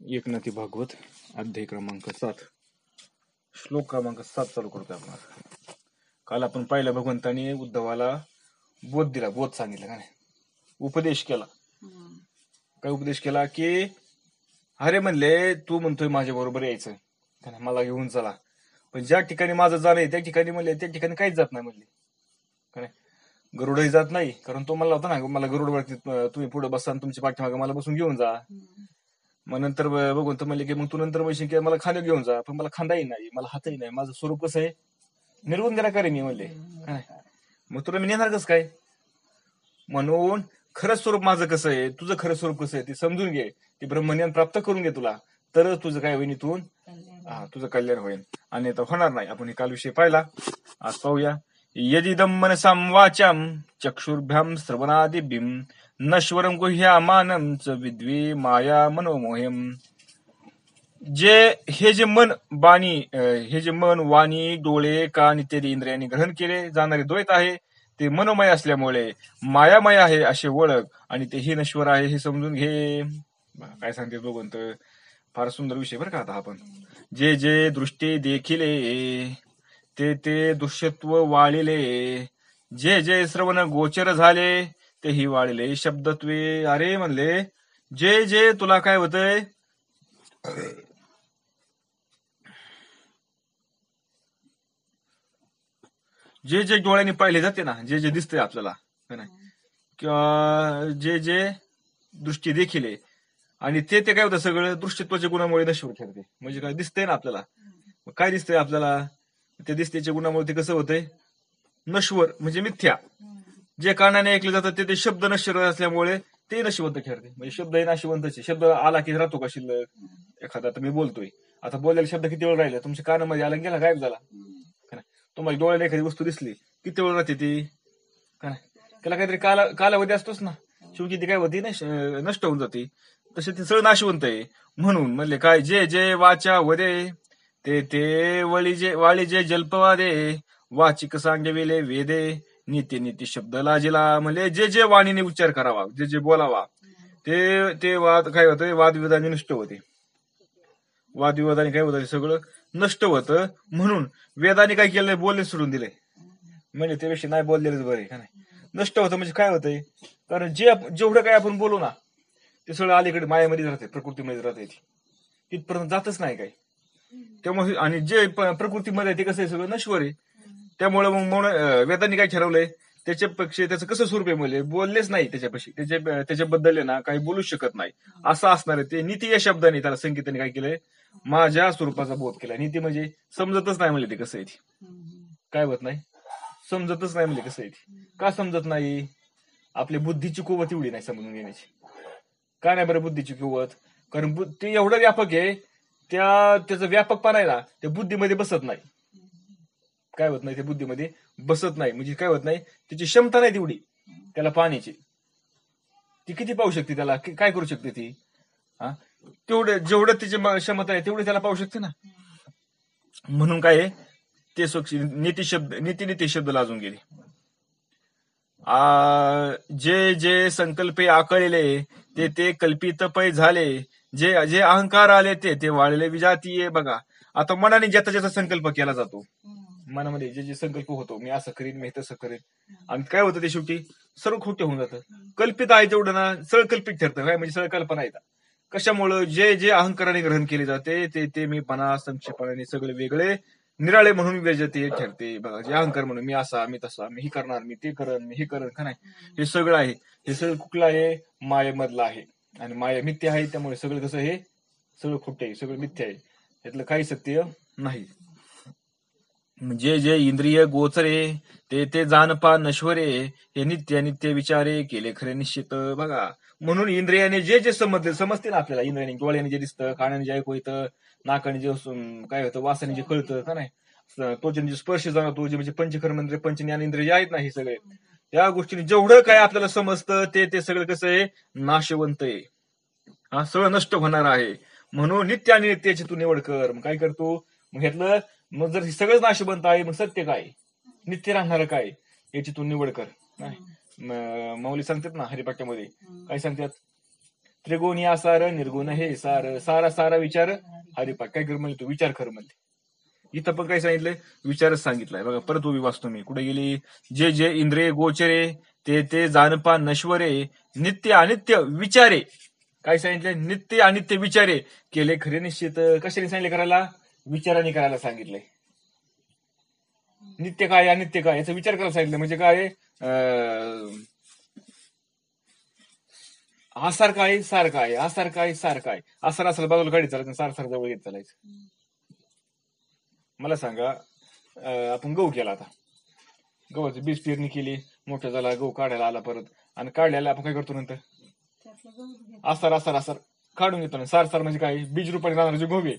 एकनाथी भागवत अध्याय क्रमांक 7 श्लोक क्रमांक 7 चालू करतोय आपण. काल आपण पाहिलं भगवंताने उद्धवाला बोध दिला, बोध सांगितलं का नाही, उपदेश केला. काय उपदेश केला की अरे म्हणले तू म्हणतोय माझ्या बरोबर यायचं का नाही, मला घेऊन चला, पण ज्या ठिकाणी माझं जाणं आहे त्या ठिकाणी म्हणले त्या ठिकाणी काहीच जात नाही म्हणले का नाही. गरुडही जात नाही, कारण तो म्हणला होता ना मला गरुडवरती तुम्ही पुढे बसा आणि तुमच्या पाठीमागे मला बसून घेऊन जा. मग नंतर भगवंत म्हणले की मग तू नंतर म्हणशील की मला खांद्यावर घेऊन जा, पण मला खांदाही नाही, मला हातही नाही, माझं स्वरूप कसं आहे निर्गुण निराकार आहे मी म्हणले. मग तुला मी नेणार कसं काय, म्हणून खरं स्वरूप माझं कसं आहे, तुझं खरं स्वरूप कसं आहे ते समजून घे, ते ब्रह्मज्ञान प्राप्त करून घे तुला, तरच तुझं काय होईल इथून तुझं कल्याण होईल, आणि तर होणार नाही. आपण हे काल विषय पाहिला, आज पाहूया. यदिदं मनसां वाचां चक्षुर्भ्यां श्रवणादिभिं नश्वरं गुह्यमानं च विद्वी माया मनोमोह्यम. हे जे मन बाणी, हे जे मन वाणी डोळे कान इत्यादी इंद्रियांनी ग्रहण केले जाणारे द्वैत आहे ते मनोमय असल्यामुळे मायामय आहे असे ओळख, आणि ते हे नश्वर आहे हे समजून घे. काय सांगते भगवंत, फार सुंदर विषय बरं का. आता आपण जे जे दृष्टी देखिले ते दृश्यत्व वाळिले, जे जे श्रवण गोचर झाले तेही वाळिले शब्दत्वे. अरे म्हणले जे जे तुला काय होतंय, जे जे डोळ्यांनी पाहिले जाते ना, जे जे दिसतंय आपल्याला किंवा जे जे दृष्टी देखिले, आणि ते काय होतं सगळं दृश्यत्वाच्या गुणामुळे नश्वर ठरते. म्हणजे काय दिसतंय ना आपल्याला, काय दिसतंय आपल्याला, ते दिसतेच्या गुणामुळे ते कसं होतंय नश्वर, म्हणजे मिथ्या. जे कानाने ऐकले जातात ते शब्द नश्वर असल्यामुळे ते नशिवंत ठरते. म्हणजे शब्द हे नाशिवंतचे, शब्द आला की राहतो का शिल्लक. एखादा आता मी बोलतोय, आता बोललेला शब्द किती वेळ राहिला तुमच्या कानामध्ये आला गेला गायब झाला. तुम्हाला डोळ्याला एखादी वस्तू दिसली किती वेळ राहते ती, काय त्याला काहीतरी कालावधी असतोच ना, शेवटी ती काय होती नष्ट होऊन जाते. तसे ते सगळं नाशवंत आहे. म्हणून म्हणले काय, जे जे वाचा वदे ते वाळी जे जल्पवादे वाचिक सांगविले वेदे नित्य नित्य शब्द लाजिला. म्हणजे जे जे वाणीने उच्चार करावा, जे जे बोलावा ते वाद काय होतं, वादविवादाने नष्ट होते. वादविवादाने काय होतं सगळं नष्ट होतं. म्हणून वेदाने काय केलंय, बोलले सोडून दिले, म्हणजे त्याविषयी नाही बोललेलंच बरे का नाही. नष्ट होतं म्हणजे काय होतंय, कारण जेवढं काय आपण बोलू ना ते सगळं अलीकडे मायामध्ये राहते, प्रकृतीमध्ये राहते, तिथपर्यंत जातच नाही काय. त्यामुळे आणि जे प्रकृतीमध्ये ते कसं आहे सगळं नश्वर आहे. त्यामुळे मग वेदांनी काय ठरवलंय, त्याच्यापेक्षा त्याचं कसं स्वरूप आहे म्हणजे बोललेच नाही त्याच्यापेक्षा, त्याच्याबद्दल ना काही बोलू शकत नाही असं असणार आहे. ते नीती या शब्दाने त्याला संगीताने काय केलंय, माझ्या स्वरूपाचा बोध केला. नीती म्हणजे समजतच नाही म्हणजे ते कसं आहे, काय होत नाही, समजतच नाही म्हणजे कसं आहे. का समजत नाही, आपली बुद्धीची कुवत एवढी नाही समजून घेण्याची. काय नाही बरं बुद्धीची कुवत, कारण ते एवढं व्यापक आहे, त्याचं व्यापकपणा आहे ना त्या बुद्धीमध्ये बसत नाही. काय होत नाही, त्या बुद्धीमध्ये बसत नाही म्हणजे काय होत नाही, त्याची क्षमता नाही तेवढी त्याला पाहण्याची. ती किती पाहू शकते, त्याला काय करू शकते ती, तेवढं जेवढं तिची क्षमता आहे तेवढी त्याला पाहू शकते ना. म्हणून काय ते नीती शब्द लाजून गेले. जे जे संकल्पे आकळले ते कल्पित पै झाले, जे जे अहंकार आले ते वाळले विजातीये. बघा आता मनाने ज्याचा ज्याचा संकल्प केला जातो, मनामध्ये जे जे संकल्प होतो, मी असं करीन, मी तसं करीन, आणि काय होतं ते शेवटी सर्व खोटे होऊन जातं. कल्पित आहे तेवढं ना सगळं कल्पित ठरतं काय, म्हणजे सगळं कल्पना येतात. कशामुळं, जे जे अहंकाराने ग्रहण केले जाते ते मी पणा संक्षेपणाने सगळे वेगळे निराळे म्हणून विरजते ठरते. बघा जे अहंकार म्हणून मी असा, मी तसा, मी हे करणार, मी ते करण, मी हे करण का नाही, हे सगळं आहे. हे सगळं कुठलं आहे, मायेमधलं आहे, आणि माया मिथ्या आहे. त्यामुळे सगळं कसं हे सगळं खोटे आहे, सगळं मिथ्या आहे, त्यातलं काही सत्य नाही. जे जे इंद्रिय गोचरे ते जानपा नश्वरे, हे नित्य नित्य विचारे केले खरे निश्चित. बघा म्हणून इंद्रियाने जे जे समजते ना आपल्याला, इंद्रियाने डोळ्याने जे दिसतं, कानाने जे ऐकू येतं, नाकाने जे काय होतं, वासाने जे कळतं का नाही, त्वचेने जे स्पर्श जाणवतो, जे म्हणजे पंचकर्मेंद्रिय पंचज्ञान इंद्रिय आहेत ना, हे सगळे त्या गोष्टीने जेवढं काय आपल्याला समजतं ते सगळं कसं आहे, नाशवंत आहे, सगळं नष्ट होणार आहे. म्हणून नित्य आणि नित्याची तू निवड कर. मग काय करतो, मग घेतलं, मग जर हे सगळंच नाशवंत आहे, मग सत्य काय, नित्य राहणार काय, याची तू निवड कर. माऊली सांगतात ना हरिपाट्यामध्ये, काय सांगतात, त्रिगुणी आसार निर्गुण हे सार, सारा सारा विचार हरिपाठ. काय कर म्हणले तू, विचार कर म्हणले. इथं पण काय सांगितलंय, विचारच सांगितलाय बघा. परत उभी वाचतो मी, कुठे गेली, जे जे इंद्रिय गोचरे ते ते जानपा नश्वरे, नित्य अनित्य विचारे. काय सांगितले, नित्य अनित्य विचारे केले खरे निश्चित. कशाने सांगितले करायला, विचाराने करायला सांगितलंय. नित्य काय अनित्य काय याचा विचार करायला सांगितलं. म्हणजे काय, आसार काय सार काय, आसार काय सार काय. आसार असाल बाजूला गाडी चालायचं, सार सार जवळ येत चालायचं. मला सांगा, आपण गहू केला, आता गव्हाची बीज पेरणी केली, मोठा झाला, गहू काढायला आला परत, आणि काढल्याला आपण काय करतो नंतर, आसार आसार आसार काढून घेतो ना. सार सार म्हणजे काय, बीज रुपाने राहणार जे गहू आहे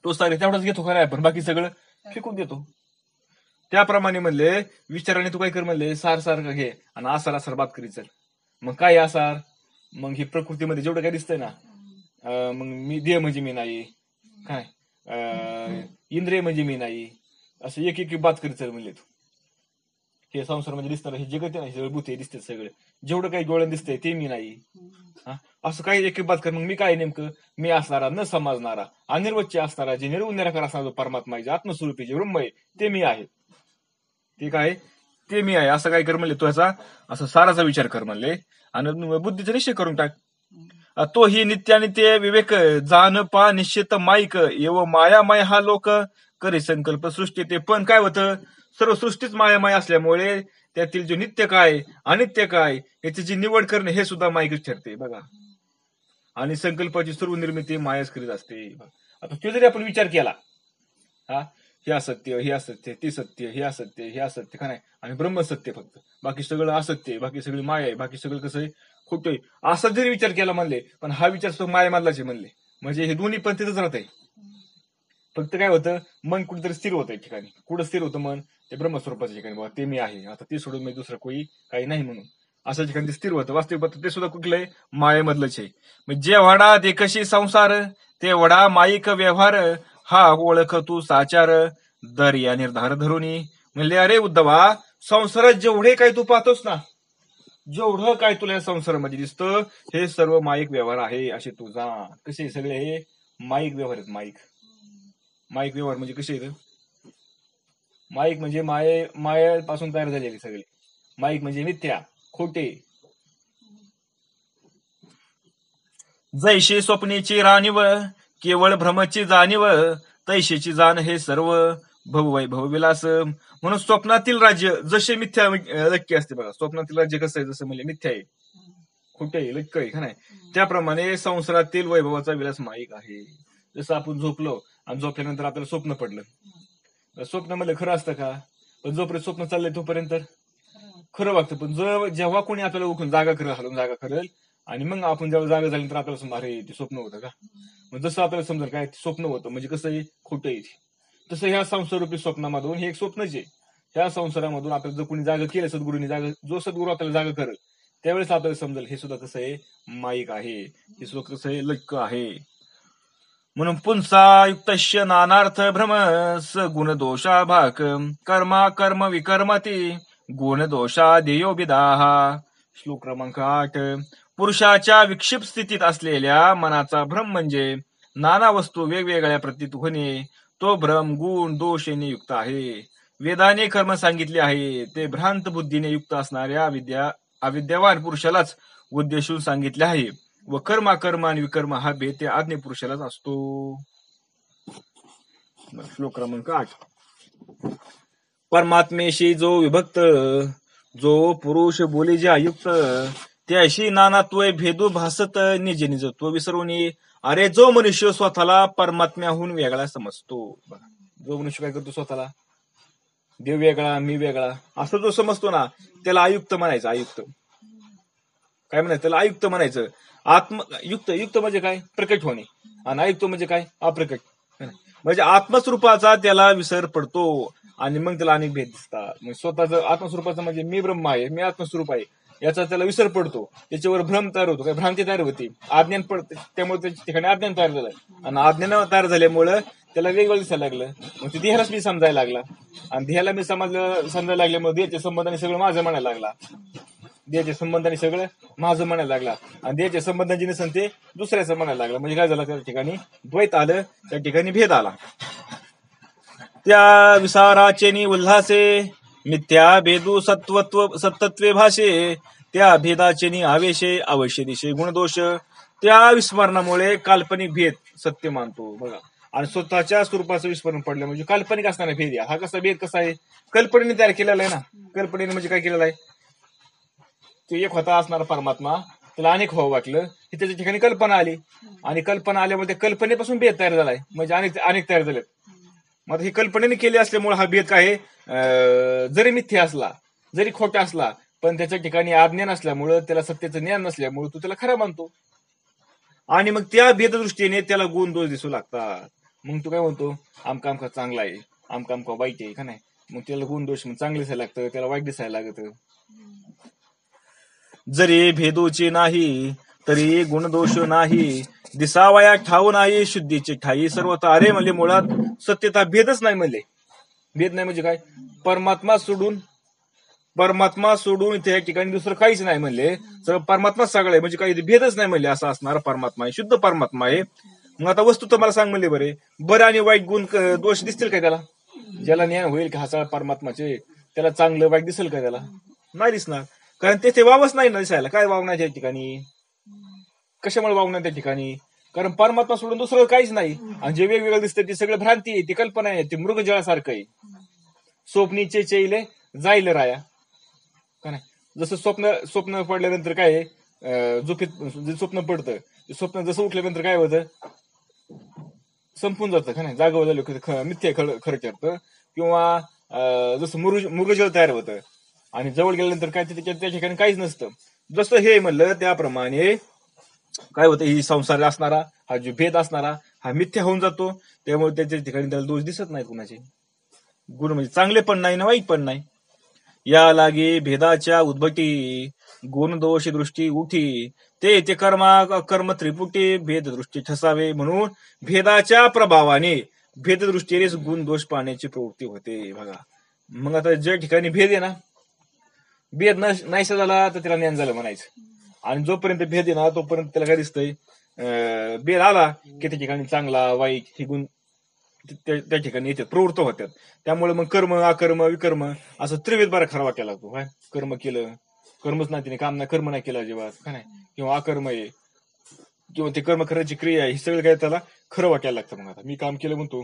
तो सारे तेवढाच घेतो खरं, आपण बाकी सगळं फेकून देतो. त्याप्रमाणे म्हणले विचाराने तू काय कर म्हणले, सार सार घे आणि आसार आसार बात करी चल. मग काय आसार, मग ही प्रकृतीमध्ये जेवढं काय दिसतंय ना, मग मी देह म्हणजे मी नाही, काय इंद्रिय म्हणजे मी नाही, असं एक एक बात करीत चल म्हणले तू. हे संसार म्हणजे दिसणार, हे जगत नाही, सगळे भूते दिसते, सगळे जेवढं काही डोळ्यात दिसतंय ते मी नाही. असं काही एक एक बात कर. मग मी काय नेमकं, मी असणारा, न समजणारा, अनिर्वच्य असणारा, जे निर्गुण निराकार असणारा जो परमात्मा आहे, जे आत्मस्वरूपी जे ब्रह्म आहे, ते मी आहे. ते काय, ते मी आहे. असं काय कर म्हणले तू, ह्याचा असं साराचा विचार कर म्हणले, आणि बुद्धीचा निश्चय करून टाक. तो ही नित्य आणि ते विवेक जाण पा निश्चित माईक एव मायामय हा लोक करे संकल्प सृष्टी. ते पण काय होतं, सर्व सृष्टीच मायामय असल्यामुळे त्यातील जे नित्य काय अनित्य काय याची जी निवड करणे हे सुद्धा माईकच ठरते बघा. आणि संकल्पाची सर्व निर्मिती मायाच करीत असते. आता तो जरी आपण विचार केला, हे असत्य, हे असत्य, ते सत्य, हे असत्य, हे असत्य का नाही, आणि ब्रह्म सत्य फक्त, बाकी सगळं असत्य, बाकी सगळी माया आहे, बाकी सगळं कसं आहे, खोटं आहे, असा जरी विचार केला म्हणले, पण हा विचार सुद्धा मायामधलाच आहे म्हणले. म्हणजे हे दोन्ही पण तिथंच राहत आहे. फक्त काय होतं, मन कुठेतरी स्थिर होतं एक ठिकाणी. कुठं स्थिर होतं मन, ते ब्रह्मस्वरूपाच्या ठिकाणी, बाबा ते मी आहे, आता ते सोडून मी दुसरं कोणी काही नाही म्हणून अशा ठिकाणी ते स्थिर होतं. वास्तविक ते सुद्धा कुठलं आहे, मायेमधलंच आहे. जे वडा देखशी संसार ते वडा माईक व्यवहार, हा ओळख तू साचार दर या निर्धार धरुनी. म्हणले अरे उद्धवा, संसारात जेवढे काही तू पाहतोस ना, जेवढं काय तुला संसारामध्ये दिसतं, हे सर्व माईक व्यवहार आहे असे तू जाण. कसे सगळे हे माईक व्यवहार आहेत. माईक माईक व्यवहार म्हणजे कसे आहेत, माईक म्हणजे मायेपासून तयार झालेले सगळे. माईक म्हणजे मिथ्या, खोटे. जैशी स्वप्नेची राणीव केवळ भ्रमची जाणीव, तैशीची जाण हे सर्व भववैभव विलास. म्हणून स्वप्नातील राज्य जसे मिथ्या लक्की असते बघा, स्वप्नातील राज्य कसं आहे, जसं म्हणजे मिथ्या आहे, खोटे आहे, लक्क आहे का नाही, त्याप्रमाणे संसारातील वैभवाचा विलास माईक आहे. जसं आपण झोपलो आणि झोपल्यानंतर आपल्याला स्वप्न पडलं, स्वप्न मध्ये खरं असतं का, पण जोपर्यंत स्वप्न चाललंय तोपर्यंत खरं वागतं. पण जेव्हा कोणी आपल्याला उठून जागा करेल, हलून जागा करेल, आणि मग आपण जेव्हा जागा झाली तर आपल्याला समजा अरे ते स्वप्न होतं का, मग जसं आपल्याला समजेल काय स्वप्न होतं म्हणजे कसं आहे, खोटं आहे. तसं ह्या संसारूपी स्वप्नामधून हे एक स्वप्नच आहे. ह्या संसारामधून आपल्याला जर कोणी जागा केलं, सद्गुरूंनी जागा, जो सद्गुरू आपल्याला जागा करेल त्यावेळेस आपल्याला समजेल हे सुद्धा कसं आहे, माईक आहे, हे सुद्धा कसं आहे, लक्क आहे. म्हणून पुंसा युक्तश्य नानार्थ भ्रम स गुण दोषा भाक कर्मा कर्म विकर्मती गुण दोषा देयो विदाहा. श्लोक क्रमांक 8. पुरुषाच्या विक्षिप्त स्थितीत असलेल्या मनाचा भ्रम म्हणजे नाना वस्तू वेगवेगळ्या प्रतीत होणे. तो भ्रम गुण दोष यांनी युक्त आहे. वेदाने कर्म सांगितले आहे ते भ्रांत बुद्धीने युक्त असणाऱ्या अविद्यावान पुरुषालाच उद्देशून सांगितले आहे, व कर्म आणि विकर्म हा भेद त्या आज्ञे पुरुषालाच असतो. श्लोक क्रमांक 8. परमात्मेशी जो विभक्त, जो पुरुष बोली जे आयुक्त, त्याशी नानात्व भेदू भासत निज निजत्व विसरून. अरे जो मनुष्य स्वतःला परमात्म्याहून वेगळा समजतो, जो मनुष्य काय करतो, स्वतःला देव वेगळा मी वेगळा असं जो समजतो ना, त्याला आयुक्त म्हणायचं. आयुक्त काय म्हणायचं, त्याला आयुक्त म्हणायचं. युक्त युक्त म्हणजे काय, प्रकट होणे, आणि आयुक्त म्हणजे काय, अप्रकट. म्हणजे आत्मस्वरूपाचा त्याला विसर पडतो, आणि मग त्याला अनेक भेद दिसतात. म्हणजे स्वतःच आत्मस्वरूपाचं म्हणजे मी ब्रह्म आहे, मी आत्मस्वरूप आहे, याचा त्याला विसर पडतो, त्याच्यावर भ्रम तयार होतो, काही भ्रांती तयार होती, अज्ञान पडते, त्यामुळे त्याच्या ठिकाणी अज्ञान तयार झालं, आणि अज्ञान तयार झाल्यामुळं त्याला वेगवेगळं दिसायला लागलं. मग ते देहालाच मी समजायला लागला, आणि देहाला मी समजायला लागल्यामुळे देहाच्या संबंधाने सगळं माझं म्हणायला लागला. देहाच्या संबंधाने सगळं माझं म्हणायला लागला आणि देहाच्या संबंधांची नसन ते दुसऱ्याचं म्हणायला लागला. म्हणजे काय झालं, त्या ठिकाणी द्वैत आलं, त्या ठिकाणी भेद आला. त्या विसाराचे उल्हासे मिथ्या भेदू सत्तत्वे भाषे, त्या भेदाचे आवेशे अवश्य दिशे गुणदोष. त्या विस्मरणामुळे काल्पनिक भेद सत्य मानतो बघा. आणि स्वतःच्या स्वरूपाचं विस्मरण पडलं म्हणजे काल्पनिक असणारा भेद. हा कसा भेद कसा आहे, कल्पनेने तयार केलेला आहे ना. कल्पनेने म्हणजे काय केलेलं आहे, तो एक होता असणारा परमात्मा, त्याला अनेक व्हावं वाटलं, ही त्याच्या ठिकाणी कल्पना आली आणि कल्पना आल्यामुळे त्या कल्पनेपासून भेद तयार झालाय, म्हणजे अनेक तयार झालेत. मग ही कल्पनेने केली असल्यामुळे हा भेद काय आहे, जरी मिथ्या असला, जरी खोटा असला, पण त्याच्या ठिकाणी अज्ञान असल्यामुळं, त्याला सत्याचं ज्ञान नसल्यामुळे तू त्याला खरं मानतो. आणि मग त्या भेददृष्टीने त्याला गुण दोष दिसू लागतात. मग तू काय म्हणतो, आमका आमका चांगला आहे, आमका आमका वाईट आहे का नाही. मग त्याला गुण दोष मग चांगले दिसायला लागतं, त्याला वाईट दिसायला लागतं. जरी भेदूची नाही तरी गुणदोष नाही, दिसावया ठाऊ नाही शुद्धीची ठाई सर्वता. अरे म्हणजे मुळात सत्यता भेदच नाही म्हणले. भेद नाही म्हणजे काय, परमात्मा सोडून त्या ठिकाणी दुसरं काहीच नाही म्हणले. परमात्मा सगळं आहे म्हणजे काही भेदच नाही म्हणले. असं असणारा परमात्मा आहे, शुद्ध परमात्मा आहे. मग आता वस्तू तर मला सांग म्हणले, बरं आणि वाईट गुण दोष दिसतील काय त्याला? ज्याला ज्ञान होईल की हा सगळा परमात्माचे, त्याला चांगलं वाईट दिसेल का? त्याला नाही दिसणार, कारण तेथे वावच नाही ना दिसायला. काय वावणार त्या ठिकाणी, कशामुळे वावणार त्या ठिकाणी? कारण परमात्मा सोडून दुसरं काहीच नाही. आणि जे वेगवेगळं दिसतं ते सगळं भ्रांती आहे, ती कल्पना आहे, ते मृगजळासारखं आहे. स्वप्नीचे चैले जाईल राया का नाही. जसं स्वप्न पडल्यानंतर काय झोपेत जे स्वप्न पडतं, ते स्वप्न जसं उठल्यानंतर काय होतं, संपून जातं का नाही, जागं झालं मिथ्या खरं ठरतं. किंवा जसं मृगजळ तयार होतं आणि जवळ गेल्यानंतर काय त्या ठिकाणी काहीच नसतं. जसं हे म्हणलं त्याप्रमाणे काय होतं, ही संसार असणारा हा जो भेद असणारा हा मिथ्या होऊन जातो. त्यामुळे त्याच्या ठिकाणी त्याला दोष दिसत नाही कुणाचे. गुण म्हणजे चांगले पण नाही ना वाईट पण नाही. या लागे भेदाच्या उद्भटी गुण दोष दृष्टी उठी, ते कर्म त्रिपुटी भेद दृष्टी ठसावे. म्हणून भेदाच्या प्रभावाने भेददृष्टीनेच गुण दोष पाहण्याची प्रवृत्ती होते बघा. मग आता ज्या ठिकाणी भेद आहे ना, भेद नाहीसा झाला तर त्याला ज्ञान झालं म्हणायचं. आणि जोपर्यंत भेद आहे ना तोपर्यंत त्याला काय दिसतंय, भेद आला की त्या ठिकाणी चांगला वाईट ही गुण त्या ठिकाणी येतात, प्रवृत्त होतात. त्यामुळे मग कर्म अकर्म विकर्म असं त्रिवेद बरा खरा वाटायला लागतो. काय कर्म केलं, कर्मच नाही तिने काम नाही, कर्म नाही केलं अजिबात का नाही, किंवा अकर्म आहे किंवा ते कर्म करायची क्रिया आहे, हे सगळं काय त्याला खरं वाटायला लागतं. मग आता मी काम केलं म्हणतो,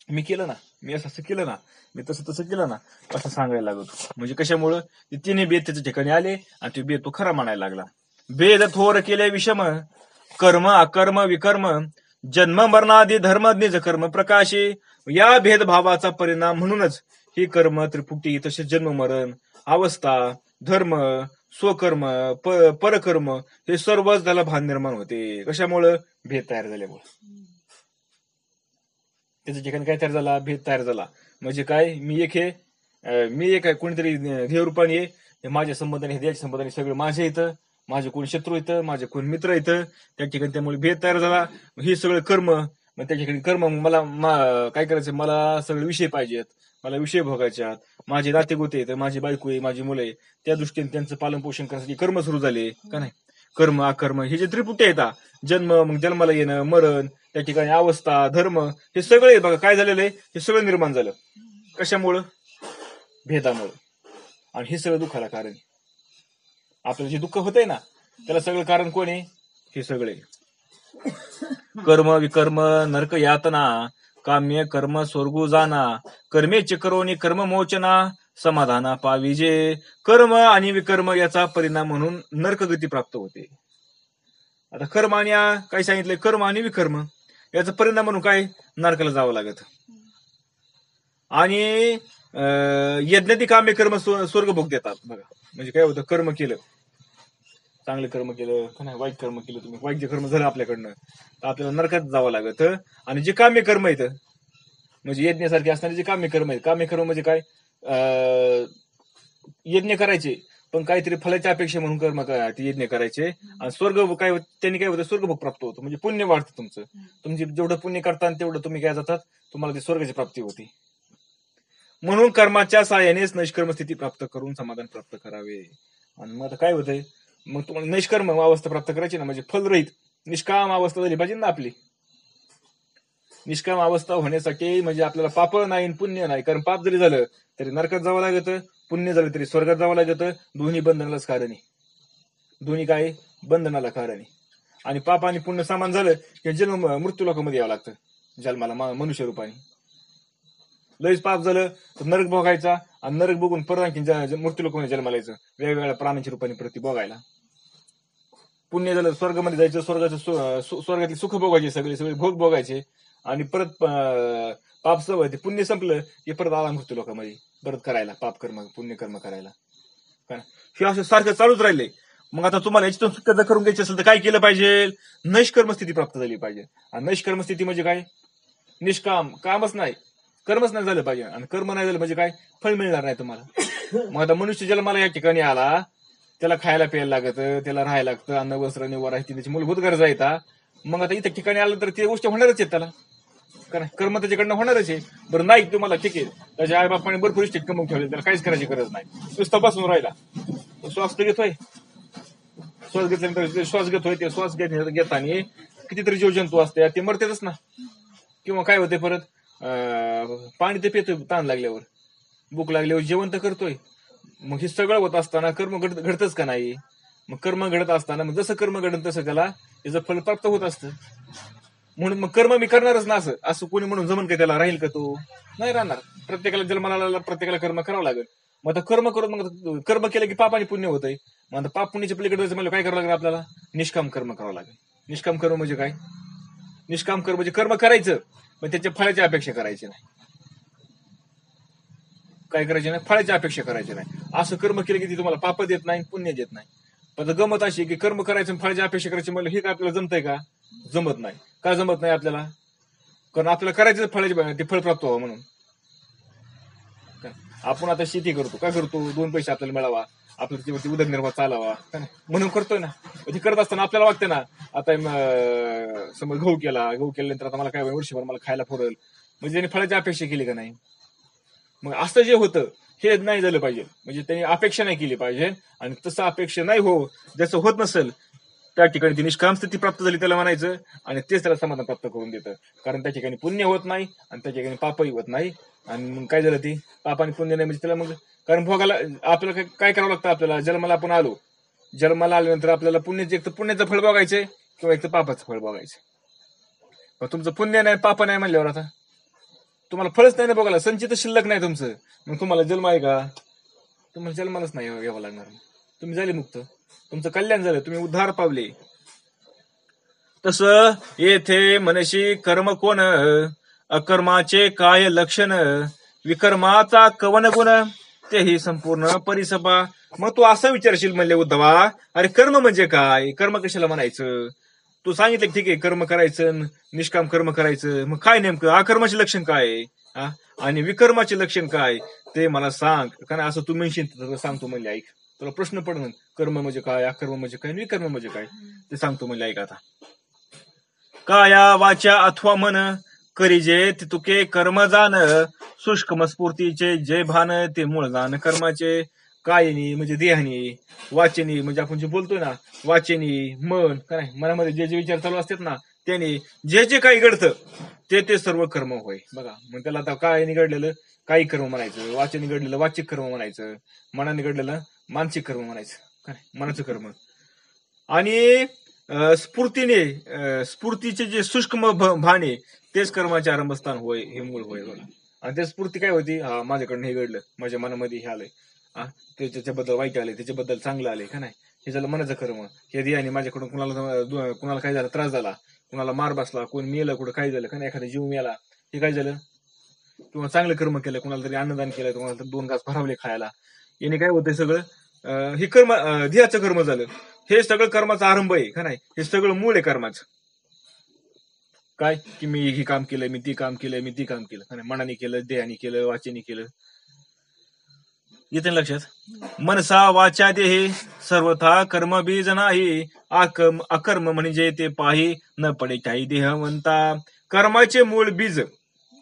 मी केलं ना, मी असं केलं ना, मी तसं केलं ना, असं सांगायला लागतो. म्हणजे कशामुळं तिने भेद त्याच्या ठिकाणी आले आणि ते भेद तो खरा म्हणायला लागला. भेद थोर केले विषम, कर्म अकर्म विकर्म, जन्म मरणादी धर्म निज कर्म प्रकाशी. या भेदभावाचा परिणाम म्हणूनच ही कर्म त्रिपुटी तसेच जन्म मरण अवस्था धर्म स्वकर्म परकर्म हे सर्वच त्याला भान निर्माण होते. कशामुळं, भेद तयार झाल्यामुळे. त्याच्या ठिकाणी काय तयार झाला, भेद तयार झाला. म्हणजे काय, मी एक आहे, कोणीतरी देवरूपाने आहे, माझ्या संबंधाने हे द्यायच्या संबंधाने सगळं माझ्या इथं, माझे कोण शत्रू येतं, माझे कोण मित्र येतं. त्या ठिकाणी त्यामुळे भेद तयार झाला. हे सगळं कर्म, मग त्या ठिकाणी कर्म मला काय करायचं, मला सगळे विषय पाहिजेत, मला विषय भोगायच्यात, माझे नातेगोते येतं, माझी बायको आहे, माझी मुलं आहे, त्या दृष्टीने त्यांचं पालन पोषण करण्यासाठी कर्म सुरू झाले का नाही. कर्म अकर्म हे जे त्रिपुटी येतात, जन्म मग जन्माला येणं मरण, त्या ठिकाणी अवस्था धर्म हे सगळे बघा काय झालेलं आहे, हे सगळं निर्माण झालं. कशामुळं, भेदामुळं. आणि हे सगळं दुःखाला कारण. आपल्याला जे दुःख होतंय ना त्याला सगळं कारण कोण आहे, हे सगळे कर्म विकर्म नरक यातना, काम्य कर्म स्वर्गू जाना, कर्मेचे करोनी कर्म मोचना, समाधाना पाविजे. कर्म आणि विकर्म याचा परिणाम म्हणून नरकगती प्राप्त होते. आता कर्म आणि काय सांगितलंय, कर्म आणि विकर्म याचा परिणाम म्हणून काय, नरकाला जावं लागत. आणि यज्ञाती काम्य कर्म स्वर्ग भोग देतात बघा. म्हणजे काय होतं, कर्म केलं, चांगलं कर्म केलं का नाही, वाईट कर्म केलं तुम्ही, वाईट जे कर्म झालं आपल्याकडनं तर आपल्याला नरकात जावं लागत. आणि जे काम्य कर्म येतं म्हणजे यज्ञासारखे असणारे जे काम्य कर्म आहेत, काम्य कर्म म्हणजे काय, यज्ञ करायचे पण काहीतरी फलाच्या अपेक्षा म्हणून कर्म यज्ञ करायचे. आणि स्वर्ग काय, त्यांनी काय होतं, स्वर्गभोग प्राप्त होतं. म्हणजे पुण्य वाढतं तुमचं, तुम्ही जेवढं पुण्य करता तेवढं तुम्ही काय जातात, तुम्हाला ती स्वर्गाची प्राप्ती होती. म्हणून कर्माच्या सहाय्यानेच निष्कर्म स्थिती प्राप्त करून समाधान प्राप्त करावे. आणि मग आता काय होतंय, मग तुम्हाला निष्कर्म अवस्था प्राप्त करायची ना, म्हणजे फलरहित निष्काम अवस्था झाली पाहिजे ना आपली. निष्काम अवस्था होण्यासाठी म्हणजे आपल्याला पाप नाही आणि पुण्य नाही. कारण पाप जरी झालं तरी नरकात जावं लागतं, पुण्य झालं तरी स्वर्गात जावं लागतं. दोन्ही बंधनालाच कारण आहे. दोन्ही काय बंधनाला कारण आहे. आणि पाप आणि पुण्य समान झालं की जन्म मृत्यू लोकांमध्ये यावं लागतं जन्माला मनुष्य रूपाने. लयच पाप झालं तर नरक भोगायचा, आणि नरक बघून परत आणखी मृत्यू लोकांमध्ये जन्माला यायचं, वेगवेगळ्या प्राण्यांच्या रूपाने प्रति भोगायला. पुण्य झालं स्वर्गामध्ये जायचं, स्वर्गातले सुख भोगायचे, सगळे सगळे भोग भोगायचे. आणि परत पाप सवय पुण्य संपलं की परत आला मृत्यू लोकांमध्ये परत करायला पापकर्म पुण्यकर्म करायला. हे असं सारखं चालूच राहिले. मग आता तुम्हाला याच्यातून सुटका करून घ्यायची असेल तर काय केलं पाहिजे, नैष्कर्म स्थिती प्राप्त झाली पाहिजे. आणि नैष्कर्म स्थिती म्हणजे काय, निष्काम कामच नाही, कर्मच नाही झालं पाहिजे. आणि कर्म नाही झालं म्हणजे काय, फळ मिळणार नाही तुम्हाला. मग आता मनुष्य जन्माला या ठिकाणी आला, त्याला खायला प्यायला लागतं, त्याला राहायला लागतं, अन्न वस्त्र निवारा आहे त्याची मूलभूत गरजा येतात. मग आता इथं ठिकाणी आलं तर ते गोष्ट होणारच आहेत त्याला, कारण कर्म त्याच्याकडनं होणारच आहे. बरं नाही तुम्हाला ठीक आहे, त्याच्या आई बापाने भरपूर इष्ट कमवून ठेवले, त्याला काहीच करायची गरज नाही, नुसता बसून राहिला. श्वास घेतोय, श्वास घेतल्यानंतर श्वास घेतोय, ते श्वास घेताना कितीतरी जीवजंतू असते ते मरतेच ना. किंवा काय होते परत पाणी ते पितोय ताण लागल्यावर, भूक लागल्यावर जेवण तर करतोय. मग हे सगळं होत असताना कर्म घडतच का नाही. मग कर्म घडत असताना मग जसं कर्म घडत तसं त्याला त्याचं फल प्राप्त होत असतं. म्हणून मग कर्म मी करणारच ना असं असं कोणी म्हणून जमन का, त्याला राहील का, तो नाही राहणार. प्रत्येकाला जन्माला प्रत्येकाला कर्म करावं लागेल. मग आता कर्म करून मग कर्म केलं की पाप आणि पुण्य होतंय. मग आता पाप पुण्याच्या पलीकडे जायचं म्हणजे काय करावं लागेल आपल्याला, निष्काम कर्म करावं लागेल. निष्काम कर्म म्हणजे काय, निष्काम कर्म म्हणजे कर्म करायचं पण त्याच्या फळाची अपेक्षा करायची नाही. काय करायचे नाही, फळाची अपेक्षा करायची नाही. असं कर्म केलं की ती तुम्हाला पाप देत नाही, पुण्य देत नाही. पण गमत अशी की कर्म करायचं फळाची अपेक्षा करायची म्हणलं हे काय आपल्याला जमतंय का, जमत नाही. का जमत नाही आपल्याला, कारण आपल्याला करायचं फळाची ते फळ प्राप्त व्हावं म्हणून. आपण आता शेती करतो, काय करतो, 2 पैसे आपल्याला मिळावा, आपल्याला उदरनिर्वाह चालावा म्हणून करतोय ना. ते करत असताना आपल्याला वाटतं ना, आता समज गहू केल्यानंतर आता मला काय वर्षभर मला खायला पुरेल, म्हणजे त्यांनी फळाची अपेक्षा केली का नाही. मग असं जे होतं हे नाही झालं पाहिजे, म्हणजे त्यांनी अपेक्षा नाही केली पाहिजे. आणि तसं अपेक्षा नाही ज्याचं होत नसेल त्या ठिकाणी ती निष्काम स्थिती प्राप्त झाली त्याला म्हणायचं, आणि तेच त्याला समाधान प्राप्त करून देतं. कारण त्या ठिकाणी पुण्य होत नाही आणि त्या ठिकाणी पापही होत नाही. आणि मग काय झालं, ती पाप आणि पुण्य नाही म्हणजे त्याला मग, कारण भोगाला आपल्याला काय करावं लागतं, आपल्याला जन्माला आपण आलो, जन्माला आल्यानंतर आपल्याला पुण्याचं एक तर पुण्याचं फळ बघायचंय किंवा एक तर पापाचं फळ बघायचंय. पण तुमचं पुण्य नाही पाप नाही म्हणल्यावर आता तुम्हाला फळच नाही ना बघायला, संचित शिल्लक नाही तुमचं, मग तुम्हाला जन्म आहे का, तुम्हाला जन्मालाच नाही घ्यावं लागणार. तुम्ही झाले मुक्त, तुमचं कल्याण झालं, तुम्ही उद्धार पावले. तसं येथे मनशी कर्म कोण, अकर्माचे काय लक्षण, विकर्माचा कवन गुण, तेही संपूर्ण परिसभा. मग तू असं विचारशील म्हणले उद्धवा, अरे कर्म म्हणजे काय, कर्म कशाला म्हणायचं. तू सांगितलं ठीक आहे कर्म करायचं, निष्काम कर्म करायचं, मग काय नेमकं अकर्माचे लक्षण काय आणि विकर्माचे लक्षण काय ते मला सांग. कारण असं तू म्हणशील सांगतो म्हणले, ऐक तुला प्रश्न पडणार, कर्म म्हणजे काय, अकर्म म्हणजे काय, विकर्म म्हणजे काय ते सांगतो म्हणले, ऐक आता. काया वाचा अथवा मन, करीजे तुके कर्म जाण, शुष्कम स्फूर्तीचे जे भान, ते मूळ जाण कर्माचे. कायनी म्हणजे देहानी, वाचनी म्हणजे आपण जे बोलतोय ना, वाचनी मन, काय मनामध्ये जे जे विचार चालू असतात ना, त्याने जे जे काही घडतं ते सर्व कर्म होय. बघा मग त्याला आता काय निघडलेलं काही कर्म म्हणायचं, वाचन घडलेलं वाचिक कर्म म्हणायचं, मनाने घडलेलं मानसिक कर्म म्हणायचं, काय मनाचं कर्म. आणि स्फूर्तीचे जे सूक्ष्म भान आहे तेच कर्माचे आरंभस्थान होय, हे मूळ होय. बघा आणि ते स्फूर्ती काय होती, हा माझ्याकडनं हे घडलं, माझ्या मनामध्ये हे आलंय, त्याच्याबद्दल वाईट आलंय, त्याच्याबद्दल चांगलं आलंय का नाही, हे झालं मनाचं कर्म. हे धियाने माझ्याकडून कुणाला काय झालं, त्रास झाला, कुणाला मार बसला, कोण मेलं, कुठं काय झालं का नाही, एखादा जीव मेला, हे काय झालं, किंवा चांगलं कर्म केलं, कुणाला तरी अन्नदान केलं, कुणाला तरी 2 घास भरावले खायला, याने काय होतंय सगळं हे कर्म ध्येयाचं कर्म झालं. हे सगळं कर्माचा आरंभ आहे का नाही, हे सगळं मूळ आहे कर्माचं. काय की मी हे काम केलंय, मी ती काम केलंय, मी ती काम केलं, मनाने केलं, देहाने केलं, वाचेने केलं. येते लक्षात. मनसा वाचा देहे सर्वथा कर्म बीज नाही, अकर्म म्हणजे ते पाही न पडे काही देहवंता. कर्माचे मूळ बीज